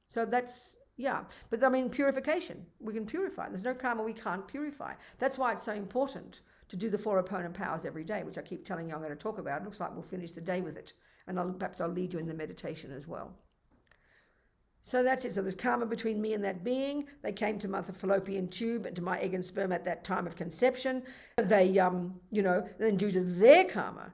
So that's, yeah. But I mean, purification. We can purify. There's no karma we can't purify. That's why it's so important to do the 4 opponent powers every day, which I keep telling you I'm going to talk about. It looks like we'll finish the day with it. And perhaps I'll lead you in the meditation as well. So that's it. So there's karma between me and that being. They came to my fallopian tube and to my egg and sperm at that time of conception. They, then due to their karma,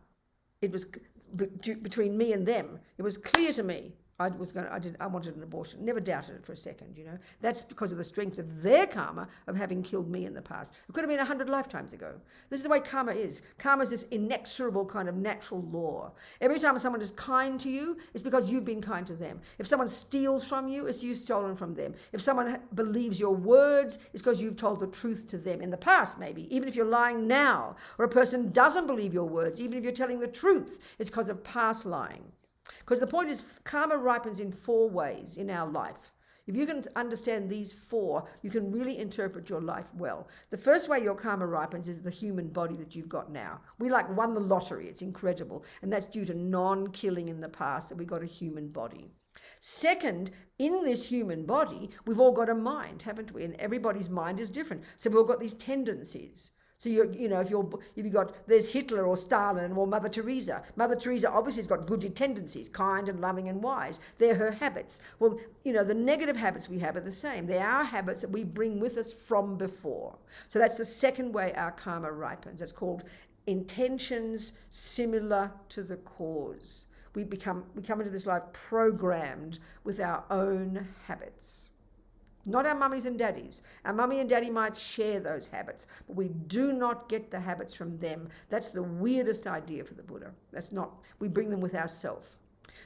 it was between me and them. It was clear to me I wanted an abortion. Never doubted it for a second, That's because of the strength of their karma of having killed me in the past. It could have been 100 lifetimes ago. This is the way karma is. Karma is this inexorable kind of natural law. Every time someone is kind to you, it's because you've been kind to them. If someone steals from you, it's you've stolen from them. If someone believes your words, it's because you've told the truth to them. In the past, maybe. Even if you're lying now, or a person doesn't believe your words, even if you're telling the truth, it's because of past lying. Because the point is, karma ripens in 4 ways in our life. If you can understand these 4, you can really interpret your life well. The first way your karma ripens is the human body that you've got now. We won the lottery. It's incredible. And that's due to non-killing in the past that we got a human body. Second, in this human body, we've all got a mind, haven't we? And everybody's mind is different. So we've all got these tendencies. So there's Hitler or Stalin or Mother Teresa. Mother Teresa obviously has got good tendencies, kind and loving and wise. They're her habits. Well, the negative habits we have are the same. They are our habits that we bring with us from before. So that's the second way our karma ripens. It's called intentions similar to the cause. We come into this life programmed with our own habits. Not our mummies and daddies. Our mummy and daddy might share those habits, but we do not get the habits from them. That's the weirdest idea for the Buddha. We bring them with ourselves.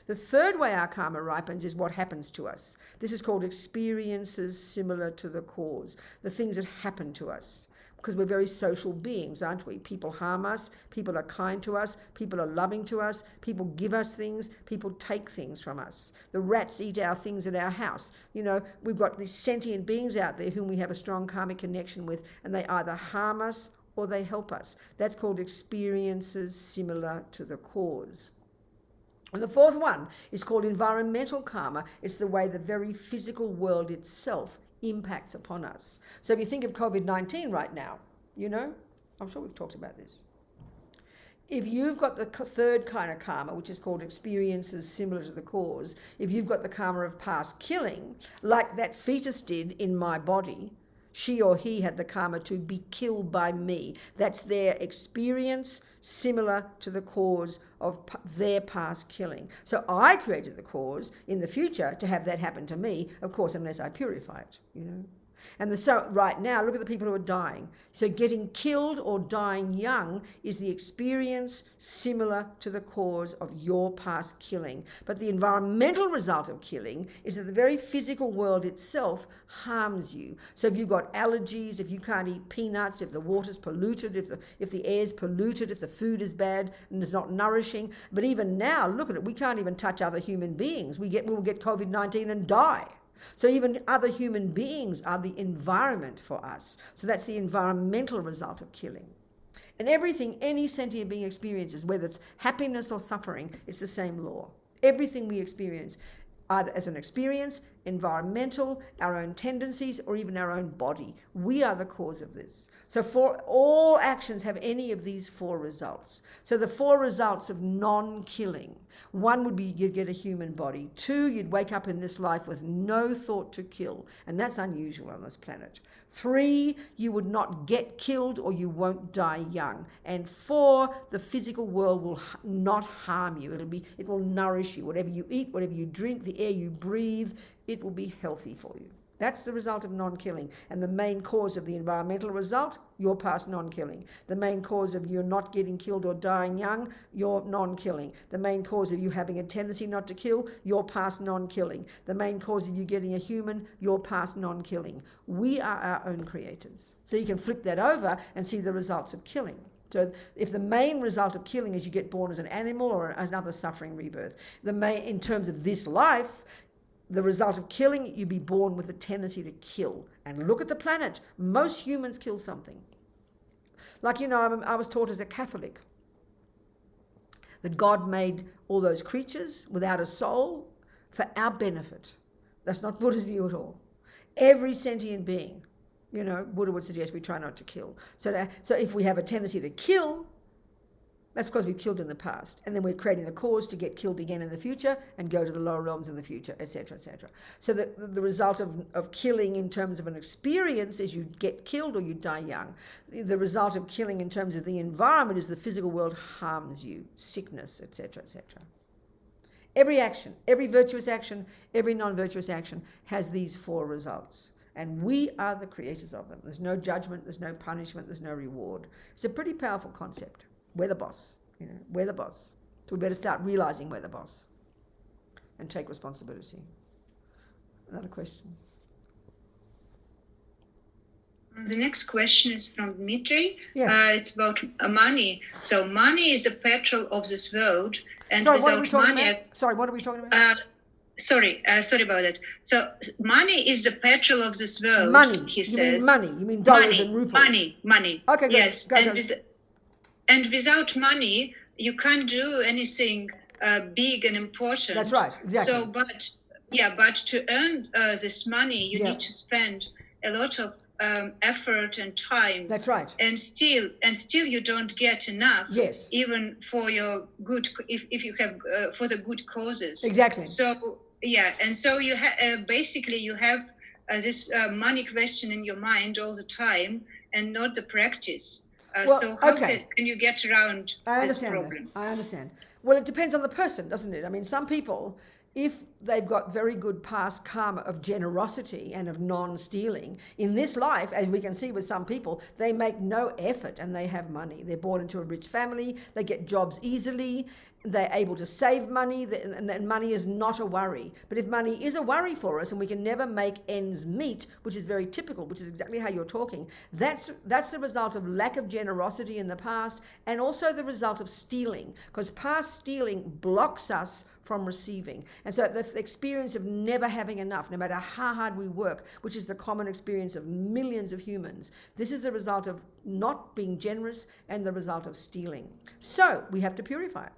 The third way our karma ripens is what happens to us. This is called experiences similar to the cause, the things that happen to us. Because we're very social beings, aren't we? People harm us, people are kind to us, people are loving to us, people give us things, people take things from us. The rats eat our things at our house. We've got these sentient beings out there whom we have a strong karmic connection with, and they either harm us or they help us. That's called experiences similar to the cause. And the fourth one is called environmental karma. It's the way the very physical world itself impacts upon us. So if you think of COVID-19 right now, I'm sure we've talked about this. If you've got the third kind of karma, which is called experiences similar to the cause, if you've got the karma of past killing, like that fetus did in my body, she or he had the karma to be killed by me. That's their experience similar to the cause of their past killing. So I created the cause in the future to have that happen to me, of course, unless I purify it, And so right now, look at the people who are dying. So getting killed or dying young is the experience similar to the cause of your past killing. But the environmental result of killing is that the very physical world itself harms you. So if you've got allergies, if you can't eat peanuts, if the water's polluted, if the air's polluted, if the food is bad and is not nourishing. But even now, look at it, we can't even touch other human beings. We will get COVID-19 and die. So even other human beings are the environment for us. So that's the environmental result of killing. And everything any sentient being experiences, whether it's happiness or suffering, it's the same law. Everything we experience, either as an experience, environmental, our own tendencies, or even our own body, we are the cause of this. So for all actions have any of these 4 results. So the 4 results of non-killing, 1 would be you'd get a human body. 2, you'd wake up in this life with no thought to kill, and that's unusual on this planet. 3, you would not get killed or you won't die young. And 4, the physical world will not harm you. It will nourish you. Whatever you eat, whatever you drink, the air you breathe, it will be healthy for you. That's the result of non-killing. And the main cause of the environmental result, your past non-killing. The main cause of you not getting killed or dying young, your non-killing. The main cause of you having a tendency not to kill, your past non-killing. The main cause of you getting a human, your past non-killing. We are our own creators. So you can flip that over and see the results of killing. So if the main result of killing is you get born as an animal or another suffering rebirth, in terms of this life, the result of killing, you be born with a tendency to kill. And look at the planet. Most humans kill something. Like, I was taught as a Catholic that God made all those creatures without a soul for our benefit. That's not Buddha's view at all. Every sentient being, Buddha would suggest we try not to kill. So if we have a tendency to kill, that's because we've killed in the past. And then we're creating the cause to get killed again in the future and go to the lower realms in the future, etc., etc. So the result of killing in terms of an experience is you get killed or you die young. The result of killing in terms of the environment is the physical world harms you, sickness, etc., etc. Every action, every virtuous action, every non-virtuous action has these 4 results. And we are the creators of them. There's no judgment, there's no punishment, there's no reward. It's a pretty powerful concept. We're the boss, we're the boss. So we better start realizing we're the boss and take responsibility. Another question. The next question is from Dmitry. Yeah. It's about money. So money is the petrol of this world, and Sorry, without what are we talking about? Sorry about that. So money is the petrol of this world. Money. He you says. Mean money. You mean dollars and rupees. Money. Okay. Good. Yes. Go. And without money, you can't do anything big and important. That's right. Exactly. So, but to earn this money, you need to spend a lot of effort and time. That's right. And still you don't get enough. Yes. Even for your good, if you have for the good causes. Exactly. So and so you have basically you have this money question in your mind all the time, and not the practice. So how can you get around this problem? I understand. Well, it depends on the person, doesn't it? I mean, some people, if they've got very good past karma of generosity and of non-stealing, in this life, as we can see with some people, they make no effort and they have money. They're born into a rich family, they get jobs easily, they're able to save money, and money is not a worry. But if money is a worry for us and we can never make ends meet, which is very typical, which is exactly how you're talking, that's the result of lack of generosity in the past, and also the result of stealing, because past stealing blocks us from receiving. And so the experience of never having enough, no matter how hard we work, which is the common experience of millions of humans, this is the result of not being generous and the result of stealing. So we have to purify it.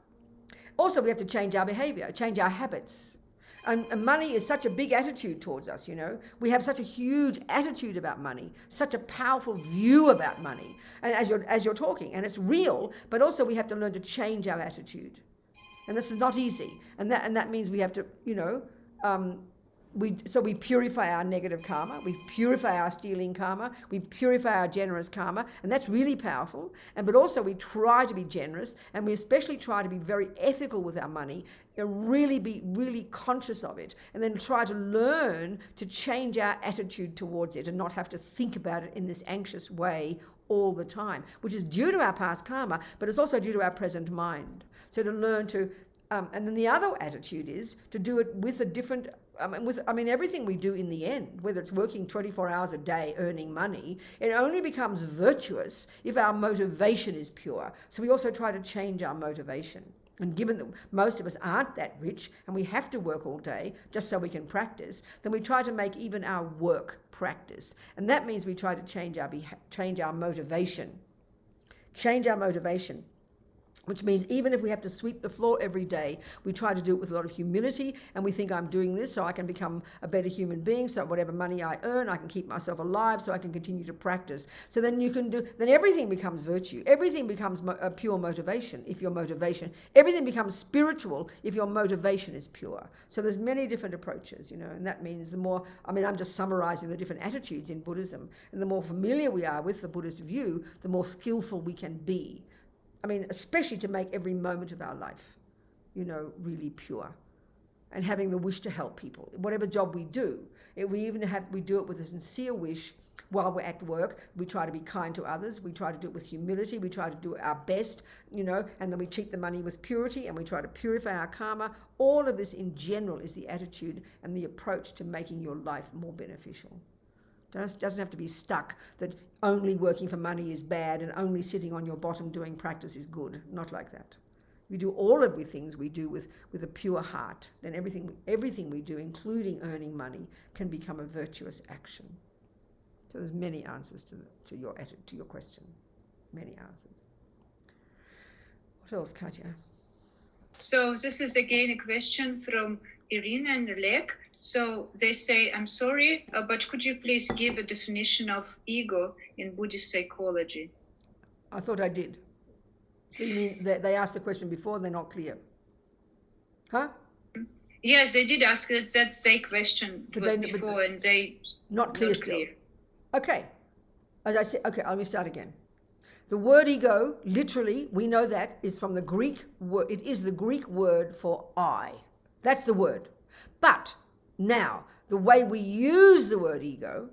Also, we have to change our behavior, change our habits. And money is such a big attitude towards us, We have such a huge attitude about money, such a powerful view about money. And as you're talking, and it's real, but also we have to learn to change our attitude. And this is not easy. And that means we have to, we purify our negative karma, we purify our stealing karma, we purify our generous karma, and that's really powerful. But also we try to be generous, and we especially try to be very ethical with our money, and really be really conscious of it, and then try to learn to change our attitude towards it and not have to think about it in this anxious way all the time, which is due to our past karma, but it's also due to our present mind. So to learn to, and then the other attitude is to do it with a different, everything we do in the end, whether it's working 24 hours a day, earning money, it only becomes virtuous if our motivation is pure. So we also try to change our motivation. And given that most of us aren't that rich and we have to work all day just so we can practice, then we try to make even our work practice. And that means we try to change our motivation. Change our motivation. Which means even if we have to sweep the floor every day, we try to do it with a lot of humility, and we think I'm doing this so I can become a better human being, so whatever money I earn, I can keep myself alive, so I can continue to practice. So then everything becomes virtue. Everything becomes a pure motivation if your motivation, everything becomes spiritual if your motivation is pure. So there's many different approaches, and that means the more, I'm just summarizing the different attitudes in Buddhism, and the more familiar we are with the Buddhist view, the more skillful we can be. Especially to make every moment of our life, really pure. and having the wish to help people. Whatever job we do, we do it with a sincere wish. While we're at work, we try to be kind to others. We try to do it with humility. We try to do our best, and then we treat the money with purity, and we try to purify our karma. All of this in general is the attitude and the approach to making your life more beneficial. It doesn't have to be stuck that only working for money is bad and only sitting on your bottom doing practice is good. Not like that. We do all of the things we do with a pure heart, then everything we do, including earning money, can become a virtuous action. So there's many answers to your question. Many answers. What else, Katya? So this is again a question from Irina and Oleg. So they say, I'm sorry, but could you please give a definition of ego in Buddhist psychology? I thought I did. So you mean they asked the question before, they're not clear? Huh? Yes, they did ask us. That's their question before, and they not clear still. Okay. As I said, okay, let me start again. The word ego, literally, we know that is from the Greek word. It is the Greek word for I. That's the word. But now, the way we use the word ego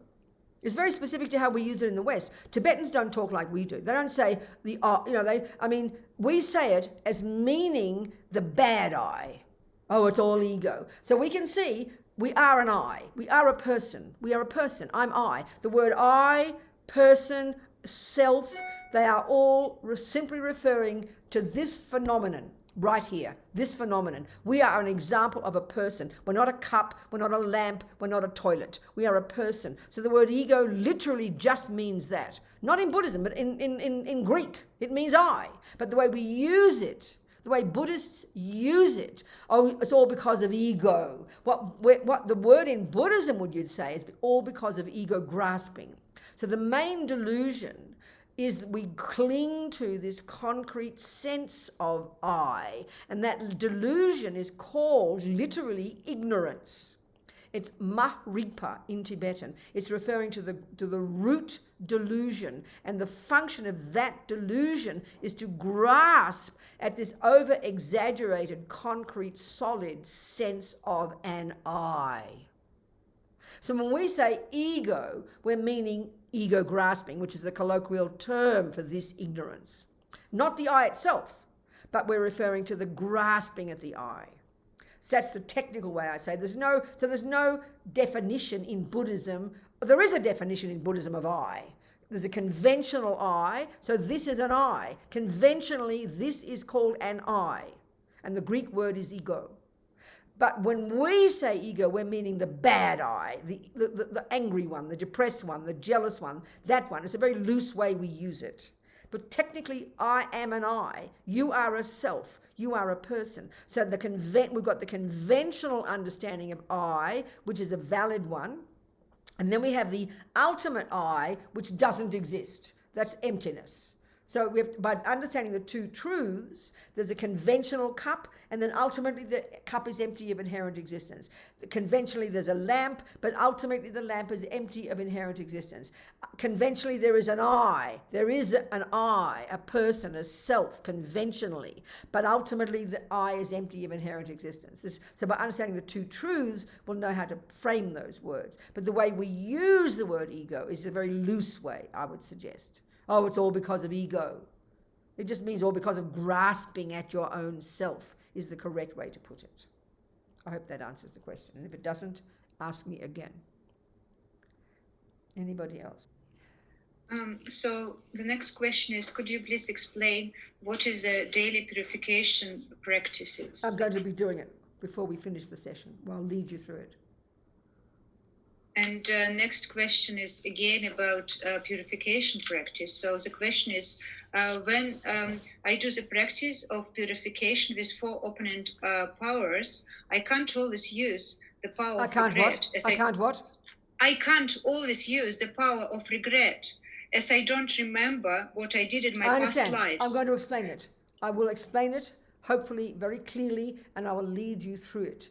is very specific to how we use it in the West. Tibetans don't talk like we do. They don't say we say it as meaning the bad I. Oh, it's all ego. So we can see we are an I. We are a person. We are a person. I'm I. The word I, person, self, they are all simply referring to this phenomenon right here, this phenomenon. We are an example of a person. We're not a cup, we're not a lamp, we're not a toilet. We are a person. So the word ego literally just means that. Not in Buddhism, but in Greek. It means I. But the way we use it, the way Buddhists use it, it's all because of ego. What the word in Buddhism you'd say is all because of ego grasping. So the main delusion is that we cling to this concrete sense of I, and that delusion is called literally ignorance. It's mahripa in Tibetan. It's referring to the root delusion, and the function of that delusion is to grasp at this over-exaggerated, concrete, solid sense of an I. So when we say ego, we're meaning ego grasping, which is the colloquial term for this ignorance. Not the I itself, but we're referring to the grasping at the I. So that's the technical way I say. There's no definition in Buddhism. There is a definition in Buddhism of I. There's a conventional I, so this is an I. Conventionally, this is called an I, and the Greek word is ego. But when we say ego, we're meaning the bad I, the angry one, the depressed one, the jealous one, that one. It's a very loose way we use it. But technically, I am an I. You are a self. You are a person. So we've got the conventional understanding of I, which is a valid one. And then we have the ultimate I, which doesn't exist. That's emptiness. So by understanding the two truths, there's a conventional cup, and then ultimately the cup is empty of inherent existence. Conventionally, there's a lamp, but ultimately the lamp is empty of inherent existence. Conventionally, there is an I. There is an I, a person, a self, conventionally. But ultimately, the I is empty of inherent existence. So by understanding the two truths, we'll know how to frame those words. But the way we use the word ego is a very loose way, I would suggest. Oh, it's all because of ego. It just means all because of grasping at your own self is the correct way to put it. I hope that answers the question. And if it doesn't, ask me again. Anybody else? So the next question is, could you please explain what is the daily purification practices? I'm going to be doing it before we finish the session. Well, I'll lead you through it. And next question is again about purification practice. So the question is, when I do the practice of purification with 4 opponent powers, I can't always use the power of regret. I can't what? I can't always use the power of regret, as I don't remember what I did in my past lives. I'm going to explain it. I will explain it, hopefully very clearly, and I will lead you through it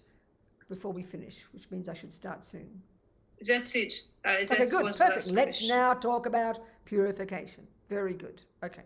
before we finish, which means I should start soon. That's it. Okay, good, perfect. Let's now talk about purification. Very good. Okay.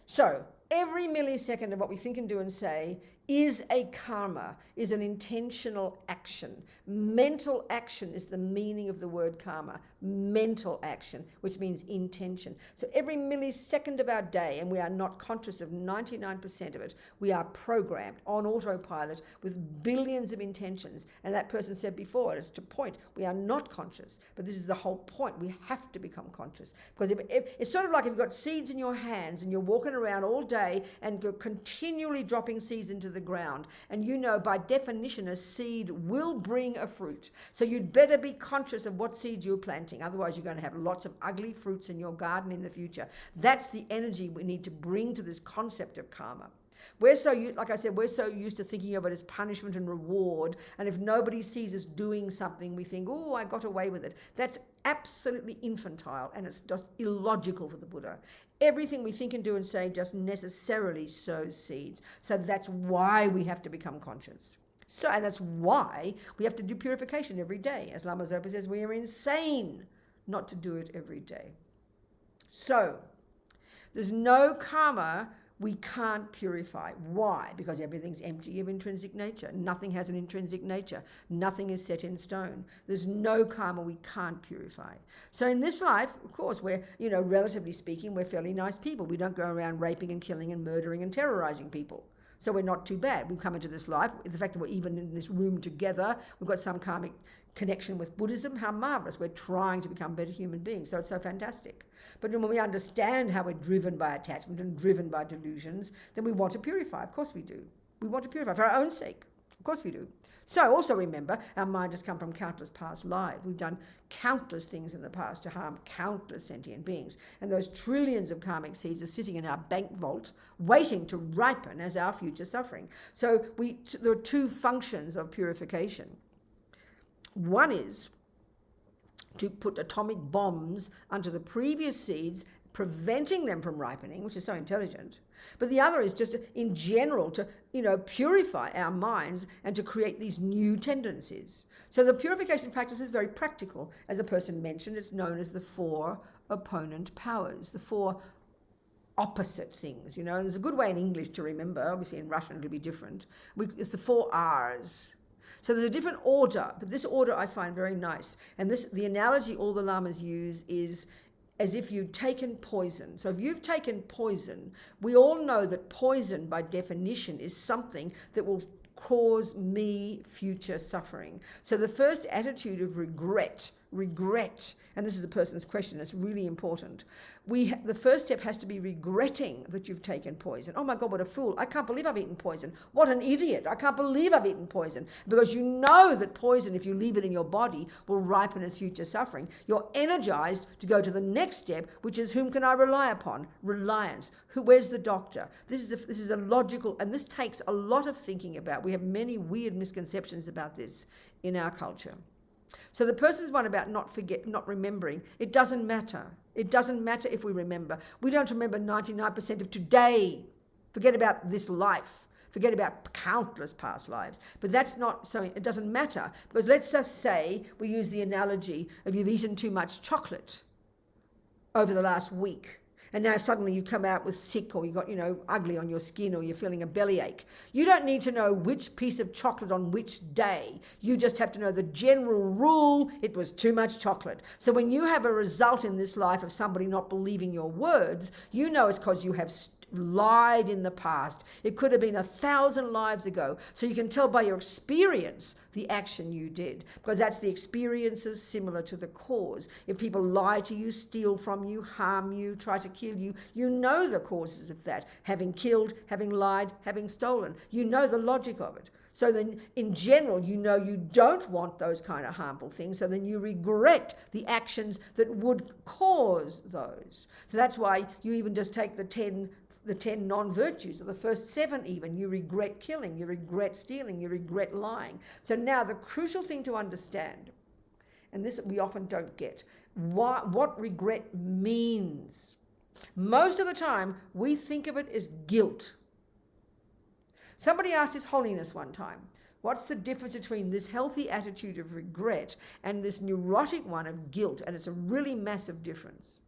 So every millisecond of what we think and do and say is a karma, is an intentional action. Mental action is the meaning of the word karma. Mental action, which means intention. So every millisecond of our day, and we are not conscious of 99% of it, we are programmed on autopilot with billions of intentions. And that person said before, it's to point, we are not conscious. But this is the whole point. We have to become conscious. Because if it's sort of like if you've got seeds in your hands and you're walking around all day and you're continually dropping seeds into the ground, and you know by definition a seed will bring a fruit, so you'd better be conscious of what seeds you're planting, otherwise you're going to have lots of ugly fruits in your garden in the future. That's the energy we need to bring to this concept of karma. Like I said, we're so used to thinking of it as punishment and reward, and if nobody sees us doing something, we think, oh, I got away with it. That's absolutely infantile, and it's just illogical for the Buddha. Everything we think and do and say just necessarily sows seeds. So that's why we have to become conscious. And that's why we have to do purification every day. As Lama Zopa says, we are insane not to do it every day. So there's no karma we can't purify. Why? Because everything's empty of intrinsic nature. Nothing has an intrinsic nature. Nothing is set in stone. There's no karma we can't purify. So in this life, of course, we're, relatively speaking, we're fairly nice people. We don't go around raping and killing and murdering and terrorizing people. So we're not too bad. We've come into this life. The fact that we're even in this room together, we've got some karmic connection with Buddhism, how marvelous. We're trying to become better human beings. So it's so fantastic. But when we understand how we're driven by attachment and driven by delusions, then we want to purify. Of course we do. We want to purify for our own sake. Of course we do. So also remember, our mind has come from countless past lives. We've done countless things in the past to harm countless sentient beings. And those trillions of karmic seeds are sitting in our bank vault, waiting to ripen as our future suffering. So there are two functions of purification. One is to put atomic bombs onto the previous seeds, preventing them from ripening, which is so intelligent. But the other is just in general to, purify our minds and to create these new tendencies. So the purification practice is very practical. As the person mentioned, it's known as the 4 opponent powers, the 4 opposite things. There's a good way in English to remember. Obviously in Russian it'll be different. It's the 4 R's. So there's a different order, but this order I find very nice. And the analogy all the lamas use is as if you'd taken poison. So if you've taken poison, we all know that poison by definition is something that will cause me future suffering. So the first attitude of regret, and this is a person's question, it's really important. The first step has to be regretting that you've taken poison. Oh my God, what a fool. I can't believe I've eaten poison. What an idiot. I can't believe I've eaten poison. Because you know that poison, if you leave it in your body, will ripen as future suffering. You're energized to go to the next step, which is whom can I rely upon? Reliance. Where's the doctor? This is a logical, and this takes a lot of thinking about. We have many weird misconceptions about this in our culture. So the person's one about not remembering. It doesn't matter. It doesn't matter if we remember. We don't remember 99% of today. Forget about this life. Forget about countless past lives. But that's not so, it doesn't matter. Because let's just say we use the analogy of you've eaten too much chocolate over the last week. And now suddenly you come out with sick, or you got, ugly on your skin, or you're feeling a bellyache. You don't need to know which piece of chocolate on which day. You just have to know the general rule, it was too much chocolate. So when you have a result in this life of somebody not believing your words, you know it's because you have lied in the past. It could have been 1,000 lives ago. So you can tell by your experience the action you did, because that's the experiences similar to the cause. If people lie to you, steal from you, harm you, try to kill you, you know the causes of that. Having killed, having lied, having stolen. You know the logic of it. So then in general, you don't want those kind of harmful things. So then you regret the actions that would cause those. So that's why you even just take the 10 non-virtues, or the first 7 even. You regret killing, you regret stealing, you regret lying. So now the crucial thing to understand, and this we often don't get, what regret means. Most of the time we think of it as guilt. Somebody asked His Holiness one time, what's the difference between this healthy attitude of regret and this neurotic one of guilt? And it's a really massive difference.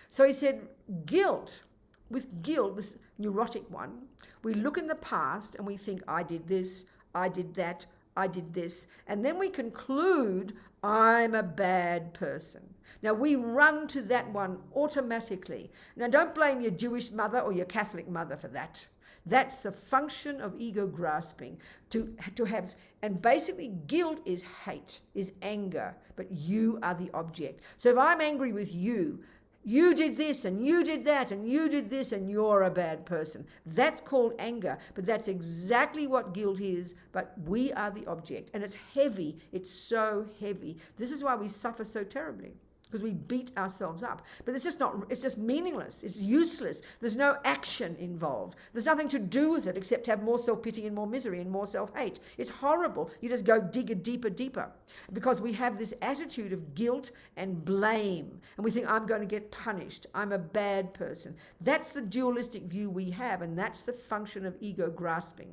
So he said, guilt with guilt, this neurotic one, we look in the past and we think, I did this, I did that, I did this, and then we conclude, I'm a bad person. Now we run to that one automatically. Now don't blame your Jewish mother or your Catholic mother for that. That's the function of ego grasping, to have, and basically guilt is hate, is anger, but you are the object. So if I'm angry with you, you did this and you did that and you did this and you're a bad person. That's called anger, but that's exactly what guilt is, but we are the object. And it's heavy, it's so heavy. This is why we suffer so terribly, because we beat ourselves up. But it's just meaningless, it's useless. There's no action involved. There's nothing to do with it except have more self-pity and more misery and more self-hate. It's horrible. You just go dig a deeper, because we have this attitude of guilt and blame, and we think, I'm going to get punished, I'm a bad person. That's the dualistic view we have, and that's the function of ego grasping.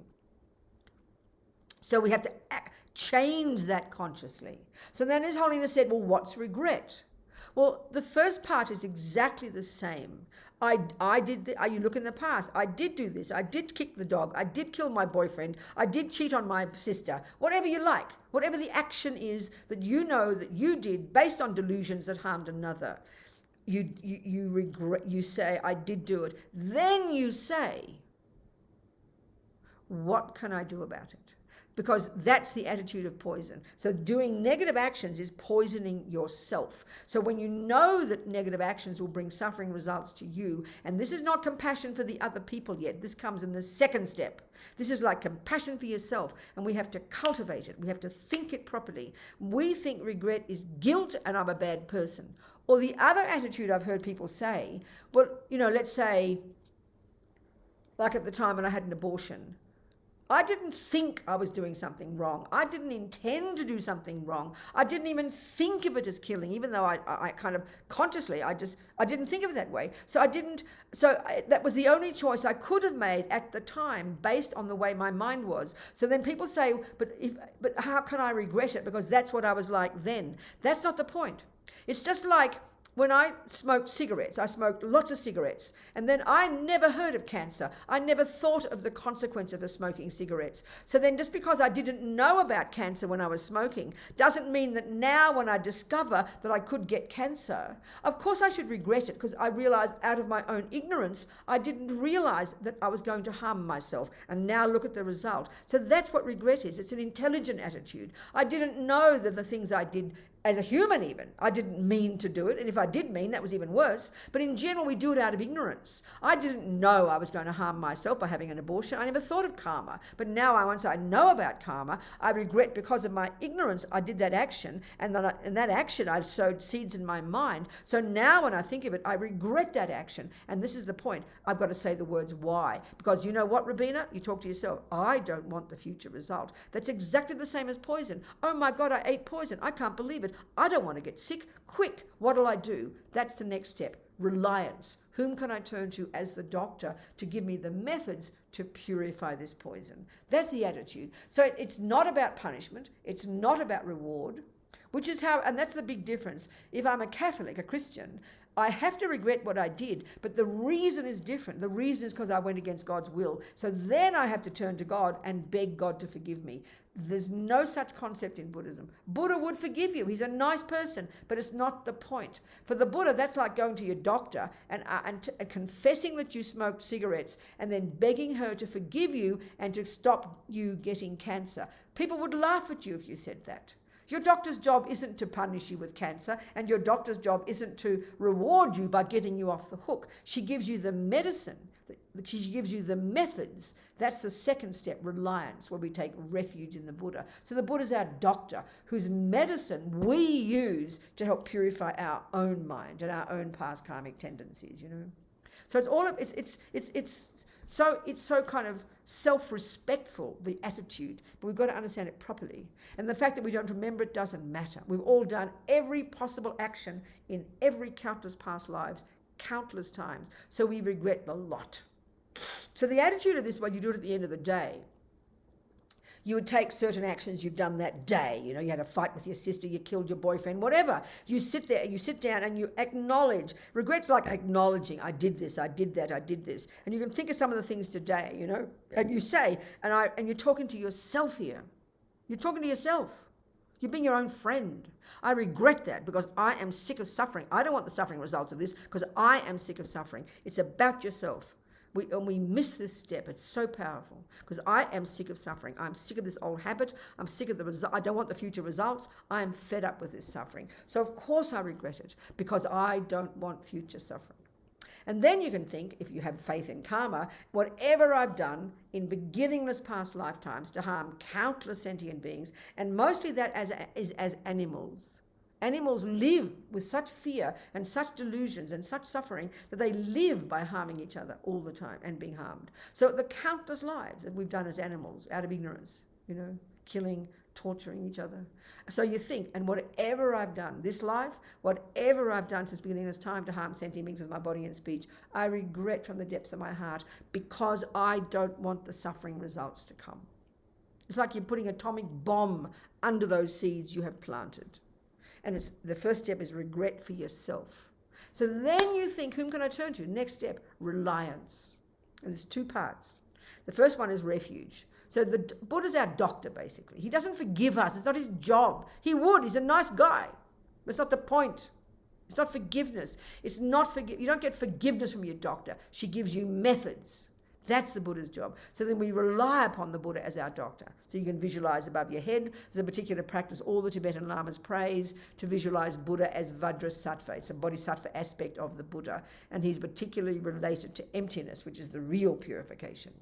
So we have to change that consciously. So then His Holiness said, well, what's regret? Well, the first part is exactly the same. You look in the past, I did do this, I did kick the dog, I did kill my boyfriend, I did cheat on my sister, whatever you like, whatever the action is that you know that you did based on delusions that harmed another. You regret, you say, I did do it. Then you say, what can I do about it? Because that's the attitude of poison. So doing negative actions is poisoning yourself. So when you know that negative actions will bring suffering results to you, and this is not compassion for the other people yet, this comes in the second step. This is like compassion for yourself, and we have to cultivate it. We have to think it properly. We think regret is guilt and I'm a bad person. Or the other attitude I've heard people say, well, let's say, like at the time when I had an abortion, I didn't think I was doing something wrong. I didn't intend to do something wrong. I didn't even think of it as killing, even though I kind of consciously, I didn't think of it that way. That was the only choice I could have made at the time based on the way my mind was. So then people say, but how can I regret it? Because that's what I was like then. That's not the point. It's just like, when I smoked cigarettes, I smoked lots of cigarettes, and then I never heard of cancer. I never thought of the consequence of smoking cigarettes. So then just because I didn't know about cancer when I was smoking doesn't mean that now when I discover that I could get cancer, of course I should regret it, because I realized out of my own ignorance, I didn't realize that I was going to harm myself. And now look at the result. So that's what regret is. It's an intelligent attitude. I didn't know that the things I did as a human even, I didn't mean to do it, and if I did mean, that was even worse. But in general, we do it out of ignorance. I didn't know I was going to harm myself by having an abortion. I never thought of karma. But now, once I know about karma, I regret because of my ignorance I did that action, and in that action I sowed seeds in my mind. So now when I think of it, I regret that action. And this is the point. I've got to say the words why. Because you know what, Robina? You talk to yourself. I don't want the future result. That's exactly the same as poison. Oh my God, I ate poison. I can't believe it. I don't want to get sick. Quick, what'll I do? That's the next step. Reliance. Whom can I turn to as the doctor to give me the methods to purify this poison? That's the attitude. So it's not about punishment. It's not about reward, which is how, and that's the big difference. If I'm a Catholic, a Christian, I have to regret what I did, but the reason is different. The reason is because I went against God's will. So then I have to turn to God and beg God to forgive me. There's no such concept in Buddhism. Buddha would forgive you. He's a nice person, but it's not the point. For the Buddha, that's like going to your doctor and confessing that you smoked cigarettes and then begging her to forgive you and to stop you getting cancer. People would laugh at you if you said that. Your doctor's job isn't to punish you with cancer, and your doctor's job isn't to reward you by getting you off the hook. She gives you the medicine. She gives you the methods. That's the second step, reliance, where we take refuge in the Buddha. So the Buddha's our doctor, whose medicine we use to help purify our own mind and our own past karmic tendencies, So it's all of it's so kind of self-respectful, the attitude, but we've got to understand it properly. And the fact that we don't remember it doesn't matter. We've all done every possible action in every countless past lives, countless times. So we regret the lot. So the attitude of this, well, you do it at the end of the day. You would take certain actions you've done that day. You know, you had a fight with your sister, you killed your boyfriend, whatever. You sit there, you sit down and you acknowledge. Regret's like acknowledging, I did this, I did that, I did this. And you can think of some of the things today, you know, and you say, and you're talking to yourself here. You're talking to yourself. You're being your own friend. I regret that because I am sick of suffering. I don't want the suffering results of this because I am sick of suffering. It's about yourself. We miss this step. It's so powerful because I am sick of suffering. I'm sick of this old habit. I'm sick of the result. I don't want the future results. I am fed up with this suffering. So of course I regret it because I don't want future suffering. And then you can think, if you have faith in karma, whatever I've done in beginningless past lifetimes to harm countless sentient beings, and mostly that is as animals. Animals live with such fear and such delusions and such suffering that they live by harming each other all the time and being harmed. So the countless lives that we've done as animals out of ignorance, you know, killing, torturing each other. So you think, and whatever I've done this life, whatever I've done since beginning of time to harm sentient beings with my body and speech, I regret from the depths of my heart because I don't want the suffering results to come. It's like you're putting an atomic bomb under those seeds you have planted. And it's the first step is regret for yourself. So then you think, whom can I turn to? Next step, reliance. And there's two parts. The first one is refuge. So the Buddha's our doctor, basically. He doesn't forgive us. It's not his job. He would. He's a nice guy. But it's not the point. It's not forgiveness. It's not you don't get forgiveness from your doctor. She gives you methods. That's the Buddha's job. So then we rely upon the Buddha as our doctor. So you can visualize above your head. There's a particular practice all the Tibetan Lamas praise to visualize Buddha as Vajrasattva. It's a bodhisattva aspect of the Buddha. And he's particularly related to emptiness, which is the real purification.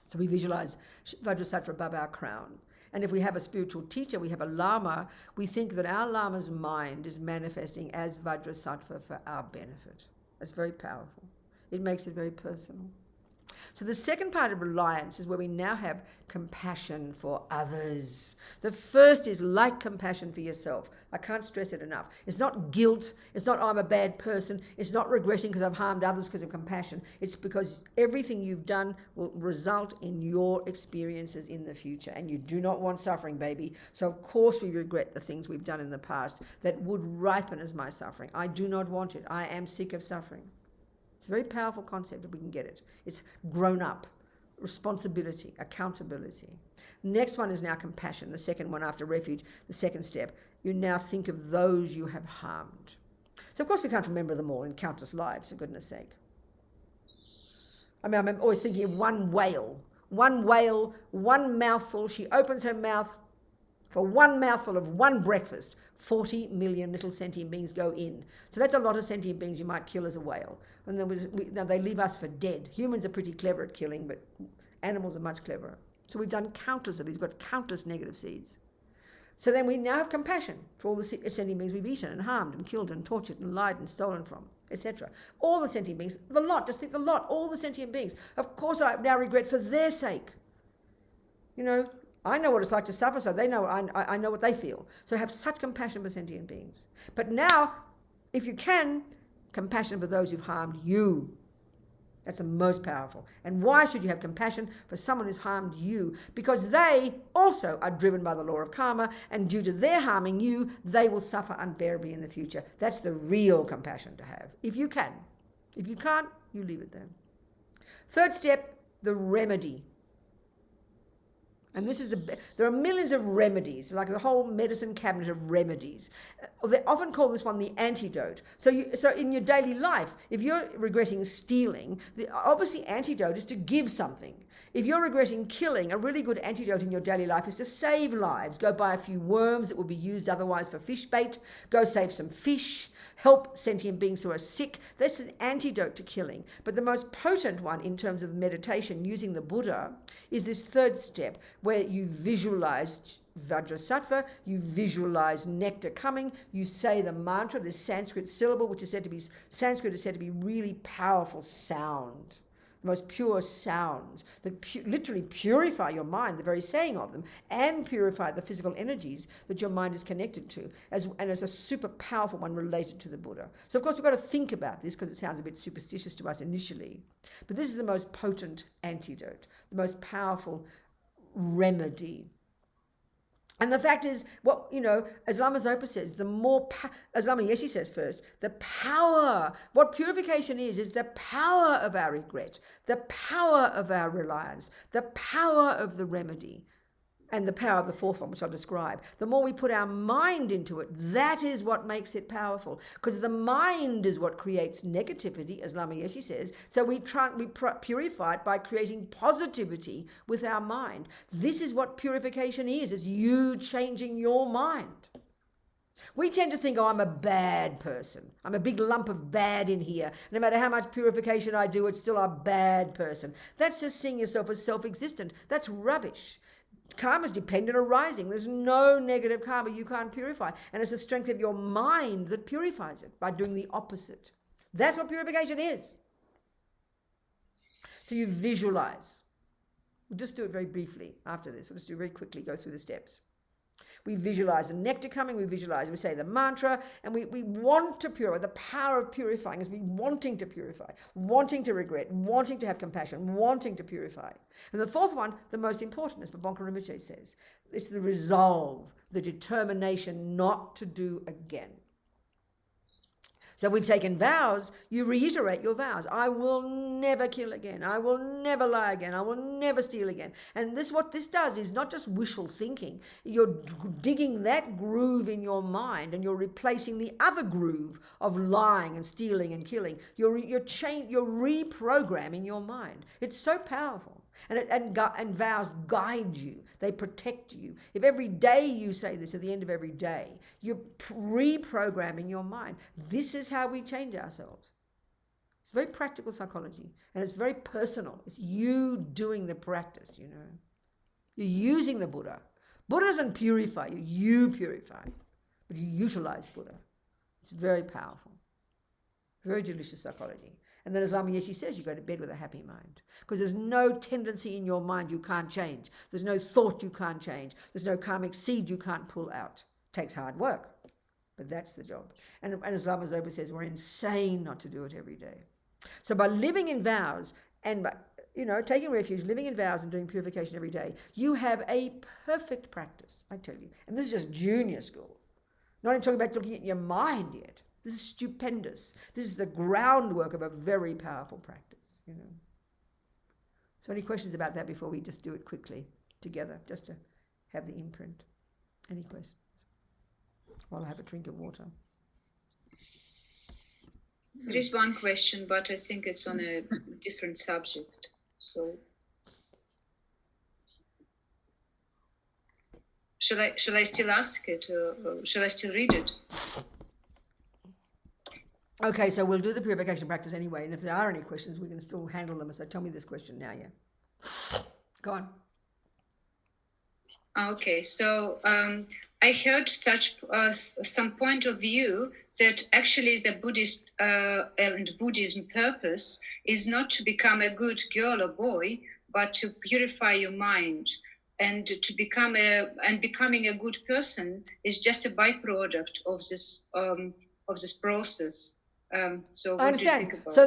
So we visualize Vajrasattva above our crown. And if we have a spiritual teacher, we have a Lama, we think that our Lama's mind is manifesting as Vajrasattva for our benefit. That's very powerful. It makes it very personal. So the second part of reliance is where we now have compassion for others. The first is like compassion for yourself. I can't stress it enough. It's not guilt. It's not I'm a bad person. It's not regretting because I've harmed others because of compassion. It's because everything you've done will result in your experiences in the future. And you do not want suffering, baby. So of course we regret the things we've done in the past that would ripen as my suffering. I do not want it. I am sick of suffering. It's a very powerful concept if we can get it. It's grown up, responsibility, accountability. Next one is now compassion, the second one after refuge, the second step. You now think of those you have harmed. So of course we can't remember them all in countless lives, for goodness sake. I mean, I'm always thinking of one whale, one mouthful. She opens her mouth for one mouthful of one breakfast. 40 million little sentient beings go in. So that's a lot of sentient beings you might kill as a whale. And now they leave us for dead. Humans are pretty clever at killing, but animals are much cleverer. So we've done countless of these, got countless negative seeds. So then we now have compassion for all the sentient beings we've eaten and harmed and killed and tortured and lied and stolen from, etc. All the sentient beings, the lot, just think the lot, all the sentient beings. Of course I now regret for their sake. You know, I know what it's like to suffer, so they know I know what they feel. So have such compassion for sentient beings. But now, if you can, compassion for those who've harmed you. That's the most powerful. And why should you have compassion for someone who's harmed you? Because they also are driven by the law of karma, and due to their harming you, they will suffer unbearably in the future. That's the real compassion to have, if you can. If you can't, you leave it there. Third step, the remedy. And this is there are millions of remedies, like the whole medicine cabinet of remedies. They often call this one the antidote. So in your daily life, if you're regretting stealing, the obviously antidote is to give something. If you're regretting killing, a really good antidote in your daily life is to save lives. Go buy a few worms that would be used otherwise for fish bait. Go save some fish. Help sentient beings who are sick. That's an antidote to killing. But the most potent one in terms of meditation using the Buddha is this third step where you visualize Vajrasattva, you visualize nectar coming, you say the mantra, this Sanskrit syllable, which is said to be, Sanskrit is said to be really powerful sound. The most pure sounds that literally purify your mind, the very saying of them, and purify the physical energies that your mind is connected to, and as a super powerful one related to the Buddha. So of course we've got to think about this because it sounds a bit superstitious to us initially, but this is the most potent antidote, the most powerful remedy. And the fact is, what, you know, as Lama Zopa says, the more, as Lama Yeshe says first, the power, what purification is the power of our regret, the power of our reliance, the power of the remedy, and the power of the fourth one, which I'll describe. The more we put our mind into it, that is what makes it powerful. Because the mind is what creates negativity, as Lama Yeshe says. So we purify it by creating positivity with our mind. This is what purification is you changing your mind. We tend to think, oh, I'm a bad person. I'm a big lump of bad in here. No matter how much purification I do, it's still a bad person. That's just seeing yourself as self-existent. That's rubbish. Karma is dependent arising. There's no negative karma you can't purify. And it's the strength of your mind that purifies it by doing the opposite. That's what purification is. So you visualize. We'll just do it very briefly after this. We'll just do it very quickly, go through the steps. We visualize the nectar coming, we say the mantra, and we want to purify. The power of purifying is we wanting to purify, wanting to regret, wanting to have compassion, wanting to purify. And the fourth one, the most important, as Babonka Rinpoche says, it's the resolve, the determination not to do again. So we've taken vows, you reiterate your vows. I will never kill again. I will never lie again. I will never steal again. And what this does is not just wishful thinking. You're digging that groove in your mind and you're replacing the other groove of lying and stealing and killing. You're reprogramming your mind. It's so powerful. And vows guide you. They protect you. If every day you say this at the end of every day, you're reprogramming your mind. This is how we change ourselves. It's very practical psychology, and it's very personal. It's you doing the practice, you know. You're using the Buddha. Buddha doesn't purify you. You purify. But you utilize Buddha. It's very powerful. Very delicious psychology. And then as Lama Yeshe says, you go to bed with a happy mind. Because there's no tendency in your mind you can't change. There's no thought you can't change. There's no karmic seed you can't pull out. It takes hard work. But that's the job. And as Lama Zopa says, we're insane not to do it every day. So by living in vows and by, taking refuge, living in vows and doing purification every day, you have a perfect practice, I tell you. And this is just junior school. Not even talking about looking at your mind yet. This is stupendous. This is the groundwork of a very powerful practice, So any questions about that before we just do it quickly together, just to have the imprint? Any questions? While I have a drink of water. There is one question, but I think it's on a different subject. So shall I still ask it, or shall I still read it? Okay, so we'll do the purification practice anyway, and if there are any questions, we can still handle them. So tell me this question now, yeah. Go on. Okay, so I heard some point of view that actually the Buddhist and Buddhism purpose is not to become a good girl or boy, but to purify your mind, and to becoming a good person is just a byproduct of this process. So what I understand. do you think about So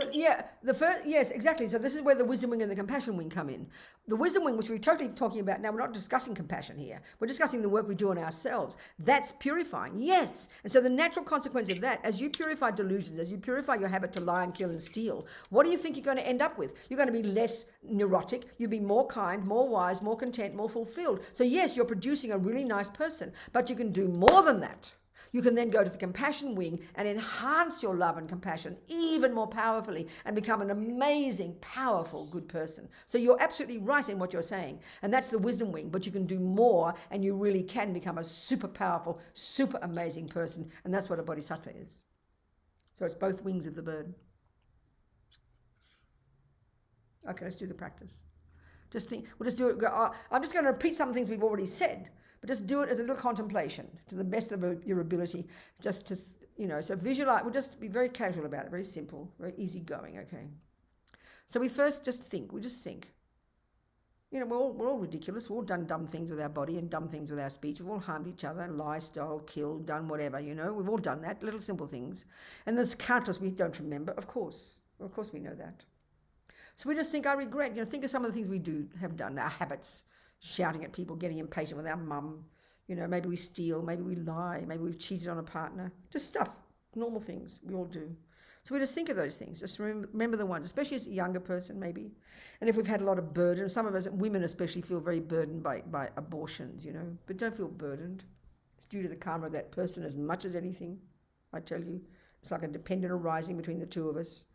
it? yes, exactly. So this is where the wisdom wing and the compassion wing come in. The wisdom wing, which we're totally talking about now, we're not discussing compassion here. We're discussing the work we do on ourselves. That's purifying, yes. And so the natural consequence of that, as you purify delusions, as you purify your habit to lie and kill and steal, what do you think you're going to end up with? You're going to be less neurotic. You'll be more kind, more wise, more content, more fulfilled. So yes, you're producing a really nice person, but you can do more than that. You can then go to the compassion wing and enhance your love and compassion even more powerfully and become an amazing, powerful, good person. So you're absolutely right in what you're saying. And that's the wisdom wing, but you can do more and you really can become a super powerful, super amazing person. And that's what a bodhisattva is. So it's both wings of the bird. Okay, let's do the practice. We'll just do it. I'm just going to repeat some things we've already said. But just do it as a little contemplation to the best of your ability, just to, so visualize. We'll just be very casual about it, very simple, very easygoing, okay? So we first just think. We're all ridiculous. We've all done dumb things with our body and dumb things with our speech. We've all harmed each other, lie, stole, killed, done whatever, We've all done that, little simple things. And there's countless we don't remember, of course. Of course we know that. So we just think, I regret, think of some of the things we have done, our habits. shouting at people, getting impatient with our mum. Maybe we steal, maybe we lie, maybe we've cheated on a partner. Just stuff, normal things we all do. So we just think of those things. Just remember the ones, especially as a younger person, maybe. And if we've had a lot of burden, some of us, women especially, feel very burdened by abortions, But don't feel burdened. It's due to the karma of that person as much as anything. I tell you, it's like a dependent arising between the two of us.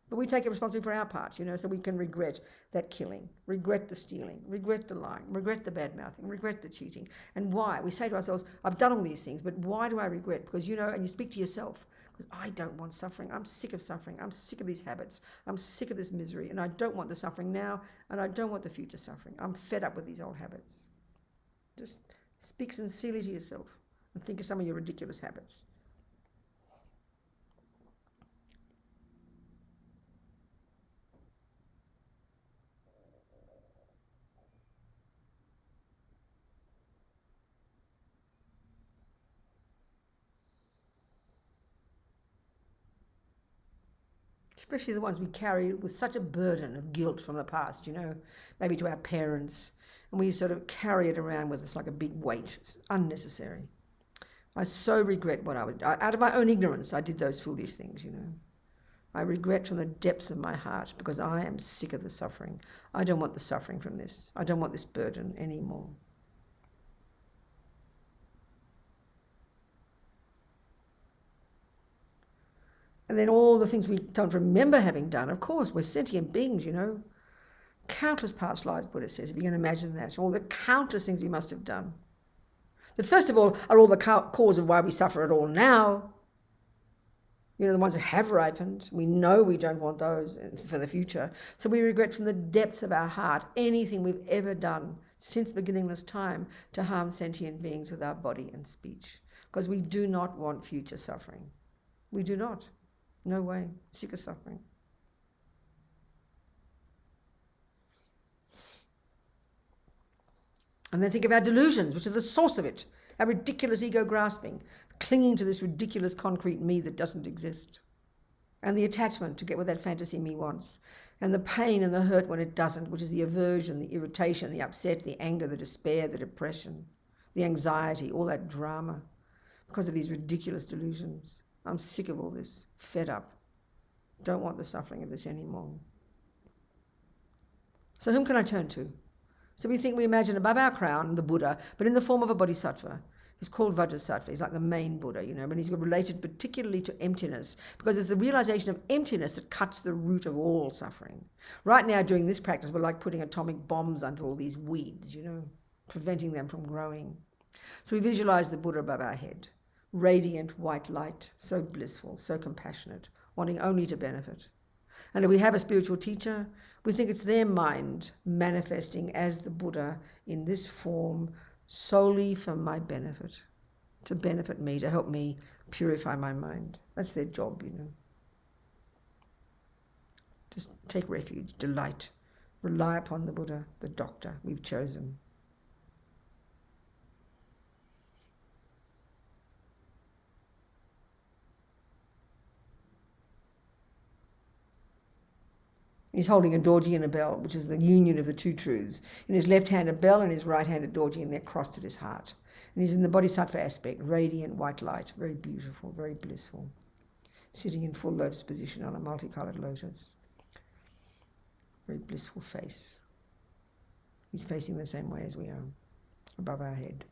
But we take a responsibility for our part, so we can regret that killing, regret the stealing, regret the lying, regret the bad-mouthing, regret the cheating. And why? We say to ourselves, I've done all these things, but why do I regret? Because, and you speak to yourself, because I don't want suffering. I'm sick of suffering. I'm sick of these habits. I'm sick of this misery. And I don't want the suffering now, and I don't want the future suffering. I'm fed up with these old habits. Just speak sincerely to yourself and think of some of your ridiculous habits. Especially the ones we carry with such a burden of guilt from the past, maybe to our parents, and we sort of carry it around with us like a big weight. It's unnecessary. I so regret what out of my own ignorance, I did those foolish things, I regret from the depths of my heart because I am sick of the suffering. I don't want the suffering from this. I don't want this burden anymore. And then all the things we don't remember having done. Of course, we're sentient beings, Countless past lives, Buddha says, if you can imagine that. All the countless things we must have done. That first of all are all the cause of why we suffer at all now. The ones that have ripened. We know we don't want those for the future. So we regret from the depths of our heart anything we've ever done since beginningless time to harm sentient beings with our body and speech. Because we do not want future suffering. We do not. No way. Sick of suffering. And then think of our delusions, which are the source of it. Our ridiculous ego grasping, clinging to this ridiculous concrete me that doesn't exist. And the attachment to get what that fantasy me wants. And the pain and the hurt when it doesn't, which is the aversion, the irritation, the upset, the anger, the despair, the depression, the anxiety, all that drama. Because of these ridiculous delusions. I'm sick of all this, fed up. Don't want the suffering of this anymore. So whom can I turn to? So we imagine above our crown the Buddha, but in the form of a bodhisattva. He's called Vajrasattva. He's like the main Buddha, and he's related particularly to emptiness, because it's the realization of emptiness that cuts the root of all suffering. Right now, during this practice, we're like putting atomic bombs under all these weeds, preventing them from growing. So we visualize the Buddha above our head, radiant white light, so blissful, so compassionate, wanting only to benefit. And if we have a spiritual teacher, we think it's their mind manifesting as the Buddha in this form solely for my benefit, to benefit me, to help me purify my mind. That's their job, Just take refuge, delight, rely upon the Buddha, the doctor we've chosen. He's holding a dorji and a bell, which is the union of the two truths. In his left hand a bell, and his right hand a dorji, and they're crossed at his heart. And he's in the bodhisattva aspect, radiant white light, very beautiful, very blissful, sitting in full lotus position on a multicolored lotus. Very blissful face. He's facing the same way as we are, above our head.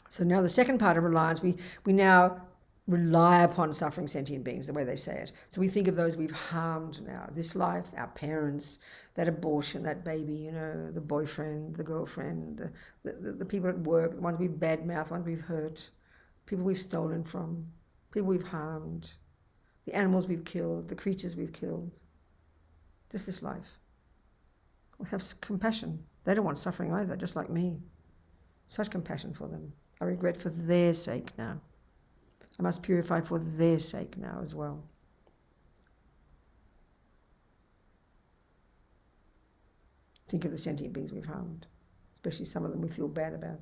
So now the second part of reliance, we now rely upon suffering sentient beings, the way they say it. So we think of those we've harmed now, this life, our parents, that abortion, that baby, the boyfriend, the girlfriend, the people at work, the ones we've badmouthed, the ones we've hurt, people we've stolen from, people we've harmed, the animals we've killed, the creatures we've killed. This is life. We have compassion. They don't want suffering either, just like me. Such compassion for them. I regret for their sake now. I must purify for their sake now as well. Think of the sentient beings we've harmed, especially some of them we feel bad about.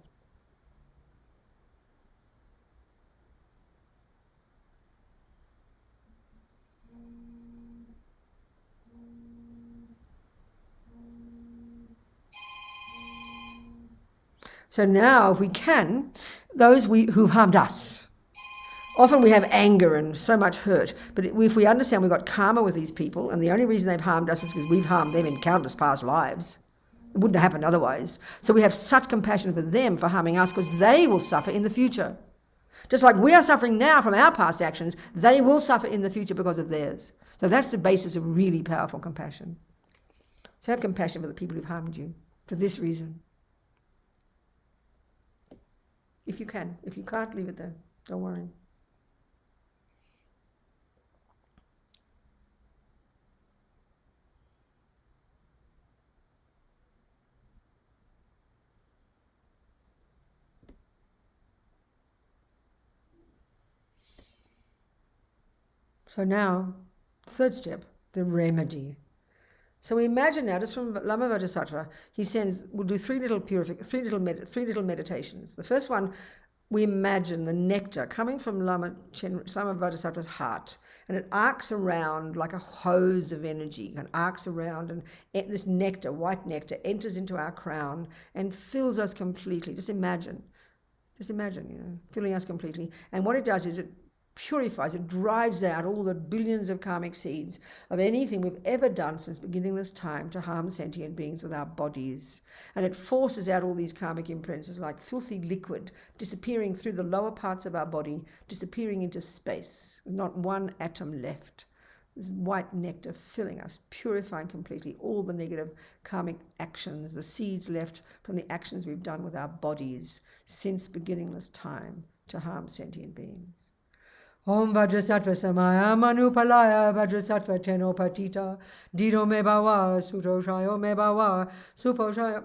So now, if we can, those who've harmed us, often we have anger and so much hurt, but if we understand we've got karma with these people, and the only reason they've harmed us is because we've harmed them in countless past lives. It wouldn't have happened otherwise. So we have such compassion for them for harming us because they will suffer in the future. Just like we are suffering now from our past actions, they will suffer in the future because of theirs. So that's the basis of really powerful compassion. So have compassion for the people who've harmed you for this reason. If you can. If you can't, leave it there. Don't worry. So now, third step, the remedy. So we imagine now, just from Lama Vajrasattva, he sends, we'll do three little meditations. The first one, we imagine the nectar coming from Lama Vajrasattva's heart, and it arcs around like a hose of energy, and arcs around, and this nectar, white nectar, enters into our crown and fills us completely. Just imagine, filling us completely. And what it does is it purifies, it drives out all the billions of karmic seeds of anything we've ever done since beginningless time to harm sentient beings with our bodies. And it forces out all these karmic imprints as like filthy liquid disappearing through the lower parts of our body, disappearing into space, with not one atom left. This white nectar filling us, purifying completely all the negative karmic actions, the seeds left from the actions we've done with our bodies since beginningless time to harm sentient beings. Om Vajrasattva Samaya Manupalaya Vajrasattva Teno Patita Dido Mebawa Sutoshayo Mebawa Suposhayo.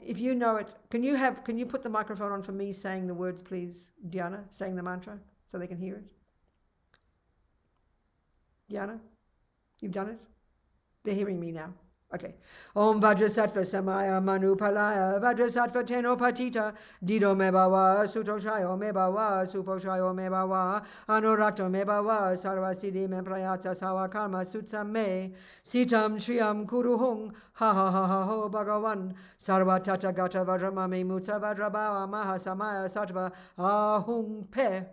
If you know it, can you put the microphone on for me saying the words, please, Diana, saying the mantra so they can hear it? Diana, you've done it? They're hearing me now. Okay. Om Vajrasattva Samaya Manupalaya Vajrasattva Teno Patita Dido Mebawa Sutoshayo Mebawa Suposhayo Mebawa Anorato Mebawa Sarvasiddhi Memprayata Sawa Karma Sutsame Sitam Shriyam Kuruhung Ha Ha Ha Ha Ho Bhagavan Sarva Tata Gata Vajramami Mutsa Vajrabawa Mahasamaya Sattva Ahung Pe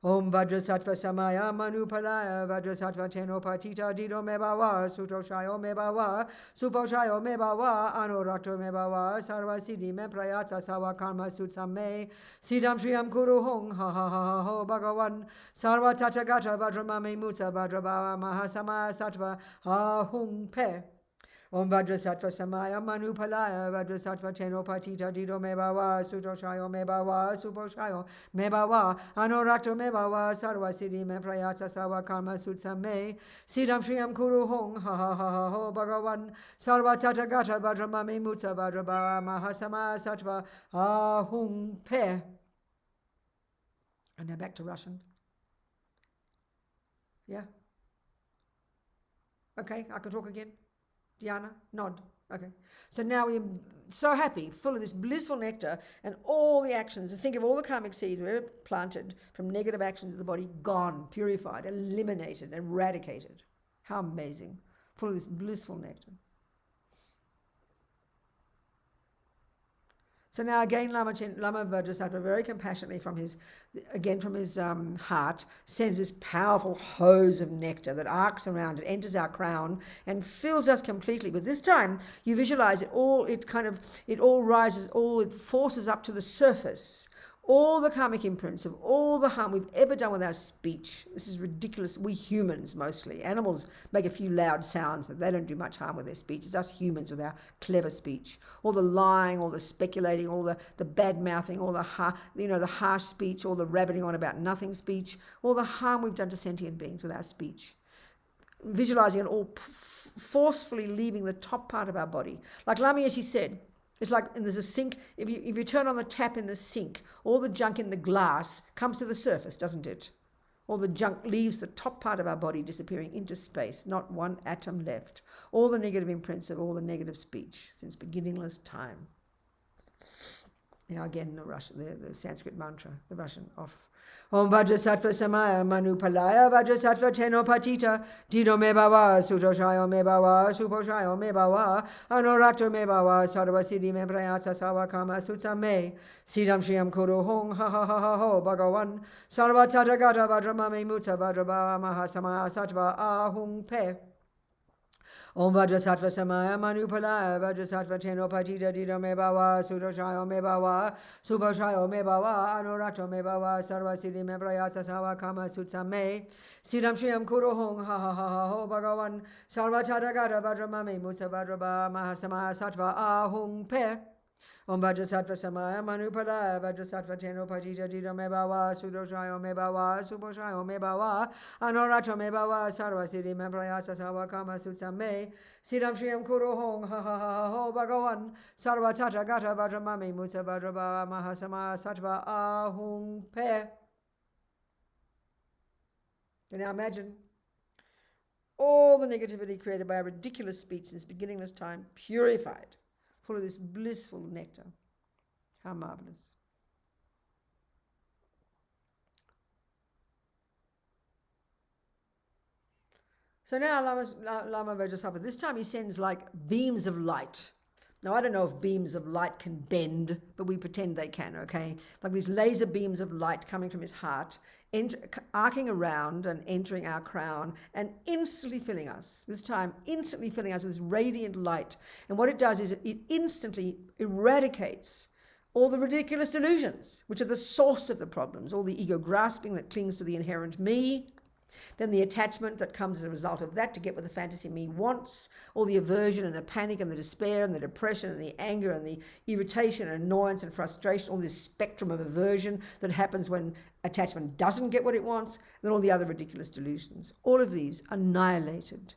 Om Vajrasattva Samaya Manupalaya Vajrasattva Teno Patita Dido Mebawa Sutoshayo Mebawa Suposhayo Mebawa Anorato Mebawa Sarvasiddhi Memprayata Sawa Karma Sutsame Siddham Shriyam Kuruhung Ha Ha Ha Ha Ho Bhagavan Sarva Tathagata Vajramami Mutsa Vajrabawa Mahasamaya Sattva Ahung Pe Om Vajrasattva Samaya Manupalaya Vajrasattva Teno Patita Dido Mebawa Sutoshayo Mebawa Suposhayo Mebawa Anorato Mebawa Sarvasiddhi Memprayata Sawa Karma Sutsame Siddham Shriyam Kuruhung Ha Ha Ha Ha Ho Bhagavan Sarva Tathagata Vajramami Mutsa Vajrabawa Mahasamaya Sattva Ahung Pe. And now back to Russian. Yeah? Okay, I can talk again. Diana, nod. Okay. So now we're so happy, full of this blissful nectar and all the actions. And think of all the karmic seeds we've ever planted from negative actions of the body, gone, purified, eliminated, eradicated. How amazing. Full of this blissful nectar. So now again, Lama Vajrasattva very compassionately from his heart sends this powerful hose of nectar that arcs around, it enters our crown and fills us completely. But this time you visualize it all rises, it forces up to the surface. All the karmic imprints of all the harm we've ever done with our speech. This is ridiculous. We humans mostly. Animals make a few loud sounds, but they don't do much harm with their speech. It's us humans with our clever speech. All the lying, all the speculating, all the bad-mouthing, all the harsh speech, all the rabbiting on about nothing speech, all the harm we've done to sentient beings with our speech. Visualizing it all forcefully leaving the top part of our body. Like Lama Yeshe said, it's like, and there's a sink, if you turn on the tap in the sink, all the junk in the glass comes to the surface, doesn't it? All the junk leaves the top part of our body disappearing into space, not one atom left. All the negative imprints of all the negative speech since beginningless time. Now again, the Russian, the Sanskrit mantra, the Russian off. Om Vajrasattva Samaya Manupalaya Vajrasattva Tenopatita Dido me bhava Sutoshayo me bhava Suposhayo me bhava Anorakto me bhava Sarvasiddhi me prayatsa Savakama Sutsa me Siddham Shriyam Kuru Hong Ha Ha Ha Ha Ho Bhagavan Sarva Tathagata Vajramame Mutsa Vajrabhava Mahasamaya Sattva Ahung Pe Om Vajrasattva Samaya Manupalaya Vajrasattva Tenopatita Dido me bhava Sutoshayo me bhava Subhashayo me bhava Anorakto me bhava Sarvasiddhi me prayatsa Savakama Sutsa me Siddham Shriyam Kuru Hong Ha Ha Ha Ha Ho Bhagavan Sarva Tathagata Vajramame Mutsa Vajrabhava Mahasamaya Sattva Ahung Pe Om Vajrasattva Samaya Manupalaya Vajrasattva Tenopatita Dido me bhava Sutoshayo me bhava Subhashayo me bhava Anorakto me bhava Sarvasiddhi me prayatsa Savakama Sutsa me Siddham Shriyam Kuru Hong Ha Ha Ha Ha Ho Bhagavan Sarva Tathagata Vajramame Mutsa Vajrabhava Mahasamaya Sattva Ahung Pe. And now imagine all the negativity created by a ridiculous speech since beginningless time, purified, full of this blissful nectar. How marvelous. So now Lama Vajrasattva, this time he sends like beams of light. Now I don't know if beams of light can bend, but we pretend they can, okay? Like these laser beams of light coming from his heart, arcing around and entering our crown and instantly filling us. This time instantly filling us with this radiant light. And what it does is it instantly eradicates all the ridiculous delusions, which are the source of the problems, all the ego grasping that clings to the inherent me, then the attachment that comes as a result of that to get what the fantasy me wants, all the aversion and the panic and the despair and the depression and the anger and the irritation and annoyance and frustration, all this spectrum of aversion that happens when attachment doesn't get what it wants, and then all the other ridiculous delusions. All of these annihilated.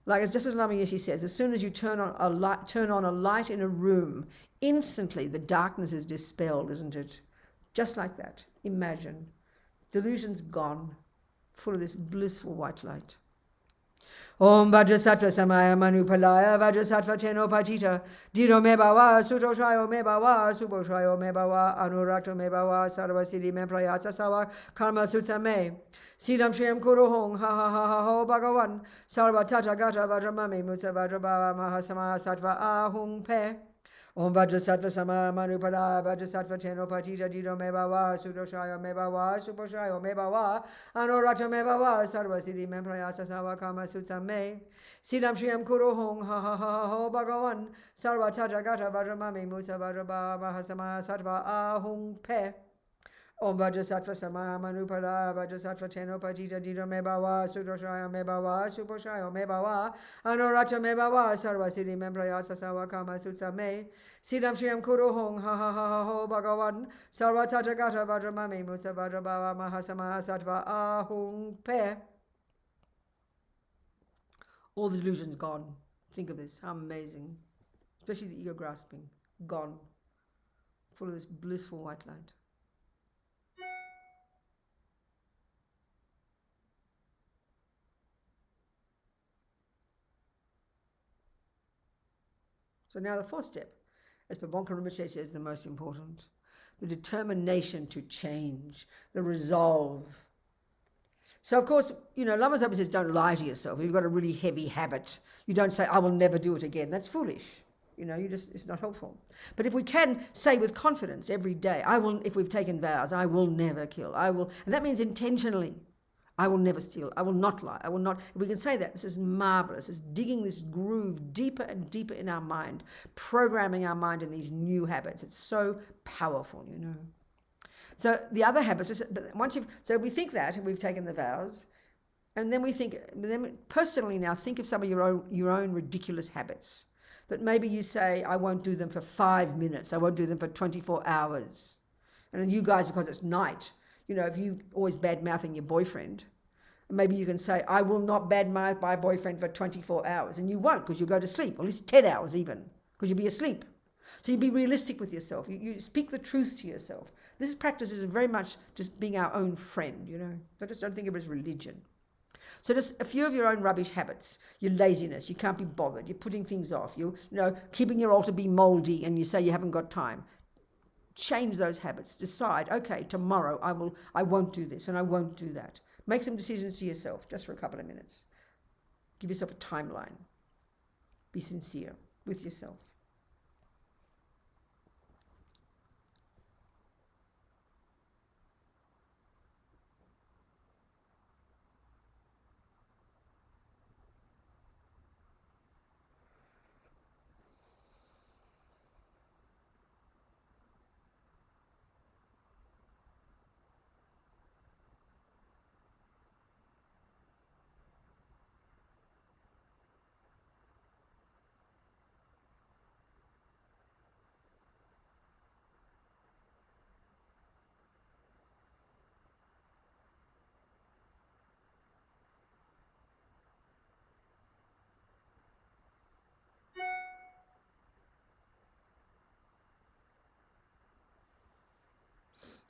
Like it's just as Lama Yeshe says, as soon as you turn on a light in a room, instantly the darkness is dispelled, isn't it? Just like that. Imagine. Delusion's gone, full of this blissful white light. Om Vajrasattva Samaya Manupalaya Vajrasattva Tenopatita Dido me bhava Sutoshayo me bhava Subhashayo me bhava Anorakto me bhava Sarvasiddhi me prayatsa Savakama Sutsa me Siddham Shriyam Kuru Hong Ha Ha Ha Ha Ho Bhagavan Sarva Tathagata Vajramame Mutsa Vajrabhava Mahasamaya Sattva Ahung Pe Om Vajrasattva Samaya Manupalaya Vajrasattva Tenopatita Dido me bhava Sutoshayo me bhava Subhashayo me bhava Anorakto me bhava Sarvasiddhi me prayatsa Savakama Sutsa me Siddham Shriyam Kuru Hong Ha Ha Ha Ho Bhagavan Sarva Tathagata Vajramame Mutsa Vajrabhava Mahasamaya Sattva Ahung Pe Om Vajrasattva Samaya Manupalaya Vajrasattva Tenopatita Dido me bhava Sutoshayo me bhava Subhashayo me bhava Anorakto me bhava Sarvasiddhi me prayatsa Savakama Sutsa me Siddham Shriyam Kuru Hong Ha Ha Ha Ho Bhagavan Sarva Tathagata Vajramame Mutsa Vajrabhava Mahasamaya Sattva Ahung Pe. All the delusions gone. Think of this, how amazing. Especially the ego grasping, gone. Full of this blissful white light. So now the fourth step, as Pabonka Rinpoche says, is the most important. The determination to change, the resolve. So of course, Lama Zopa says don't lie to yourself. If you've got a really heavy habit, you don't say, I will never do it again. That's foolish. It's not helpful. But if we can say with confidence every day, if we've taken vows, I will never kill. And that means intentionally. I will never steal. I will not lie. I will not. If we can say that, this is marvelous. It's digging this groove deeper and deeper in our mind, programming our mind in these new habits. It's so powerful, So the other habits, so we think that, and we've taken the vows, and then personally now think of some of your own ridiculous habits. That maybe you say, I won't do them for 5 minutes. I won't do them for 24 hours. And then you guys, because it's night, if you always bad-mouthing your boyfriend, maybe you can say, I will not bad-mouth my boyfriend for 24 hours. And you won't, because you'll go to sleep, or at least 10 hours even, because you'll be asleep. So you be realistic with yourself. You speak the truth to yourself. This practice is very much just being our own friend, I just don't think of it as religion. So just a few of your own rubbish habits, your laziness, you can't be bothered, you're putting things off, keeping your altar be moldy and you say you haven't got time. change those habits. Decide, okay, tomorrow I won't do this and I won't do that. Make some decisions to yourself just for a couple of minutes. Give yourself a timeline. Be sincere with yourself.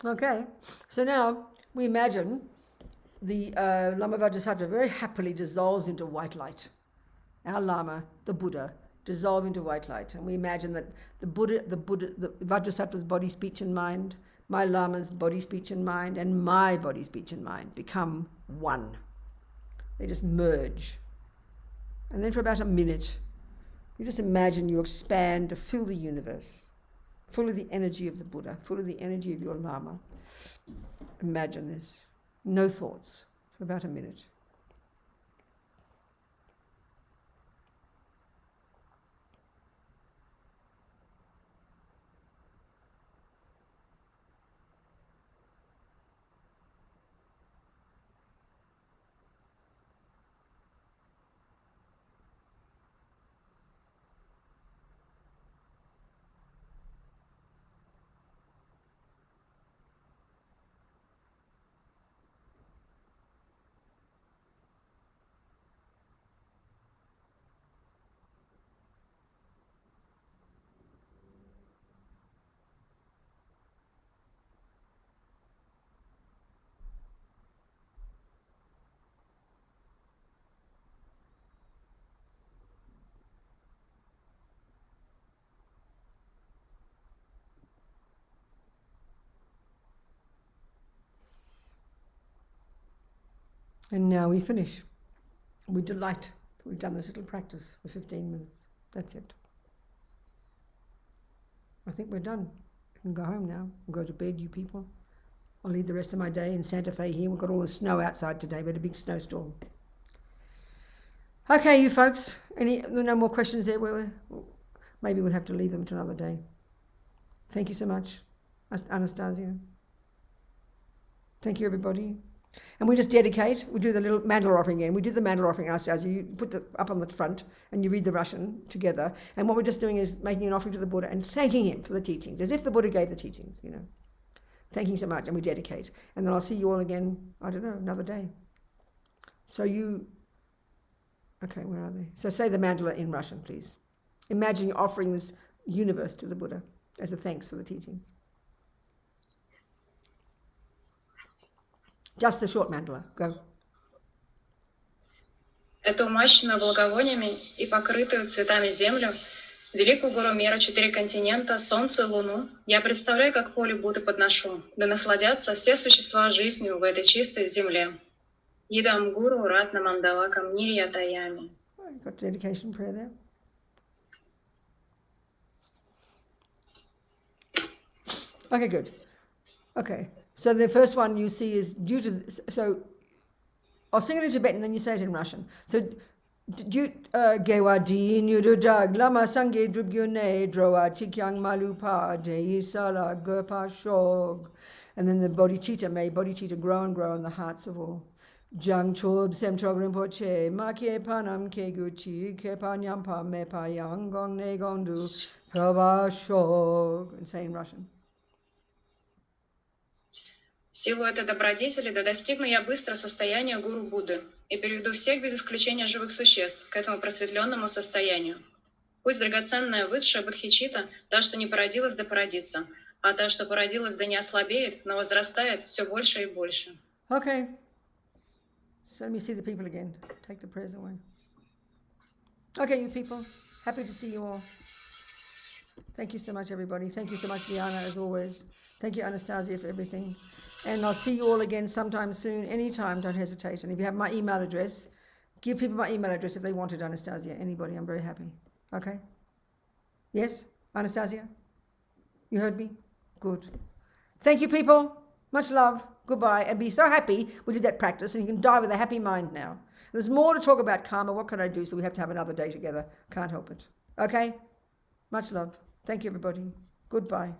Okay, so now we imagine the Lama Vajrasattva very happily dissolves into white light. Our Lama, the Buddha, dissolve into white light. And we imagine that the Vajrasattva's body, speech and mind, my Lama's body, speech and mind, and my body, speech and mind become one. They just merge. And then for about a minute, you just imagine you expand to fill the universe, full of the energy of the Buddha, full of the energy of your Lama. Imagine this. No thoughts for about a minute. And now we finish. We delight. We've done this little practice for 15 minutes. That's it. I think we're done. We can go home now. We'll go to bed, you people. I'll leave the rest of my day in Santa Fe here. We've got all the snow outside today. We had a big snowstorm. Okay, you folks. No more questions there? Maybe we'll have to leave them to another day. Thank you so much, Anastasia. Thank you, everybody. And we just dedicate, we do the little mandala offering again. We do the mandala offering, Anastasia. You put it up on the front and you read the Russian together. And what we're just doing is making an offering to the Buddha and thanking him for the teachings, as if the Buddha gave the teachings, you know. Thank you so much, and we dedicate. And then I'll see you all again, I don't know, another day. So okay, where are they? So say the mandala in Russian, please. Imagine you're offering this universe to the Buddha as a thanks for the teachings. Just the short mandala. Go. Эту мощную благовониями и покрытую цветами землю, великую гору мира, 4 континента, солнце и луну, я представляю, как поле Будды подношу, да насладятся все существа жизнью в этой чистой земле. Идам гуру ратна мандалакам нирья таями. Got dedication prayer there. Okay, good. Okay. So the first one you see is due to, so I'll sing it in Tibetan and then you say it in Russian. So, Gewadi Nudujag Lama Sange Drugyune Droa Tikyang Malupa De Sala Gurpa Shog. And then the bodhicitta, may bodhicitta grow and grow in the hearts of all. Jang Chob Sem Chog Rinpoche, Make Panam Keguchi, Kepanyampa Mepa Yang Gong Ne Gondu, Prava Shog. And say in Russian. Силу этой добродетели да достигну я быстро состояния гуру Будды и переведу всех без исключения живых существ к этому просветленному состоянию. Пусть драгоценная высшая бодхичитта, та, что не породилась, да породится, а та, что породилась, да не ослабеет, но возрастает все больше и больше. Okay. So let me see the people again. Take the prayers away. Okay, you people. Happy to see you all. Thank you so much, everybody. Thank you so much, Diana, as always. Thank you, Anastasia, for everything. And I'll see you all again sometime soon. Anytime, don't hesitate. And if you have my email address, give people my email address if they wanted, Anastasia. Anybody, I'm very happy. Okay? Yes, Anastasia? You heard me? Good. Thank you, people. Much love. Goodbye. And be so happy we did that practice, and you can die with a happy mind now. There's more to talk about karma. What can I do? So we have to have another day together. Can't help it. Okay? Much love. Thank you, everybody. Goodbye.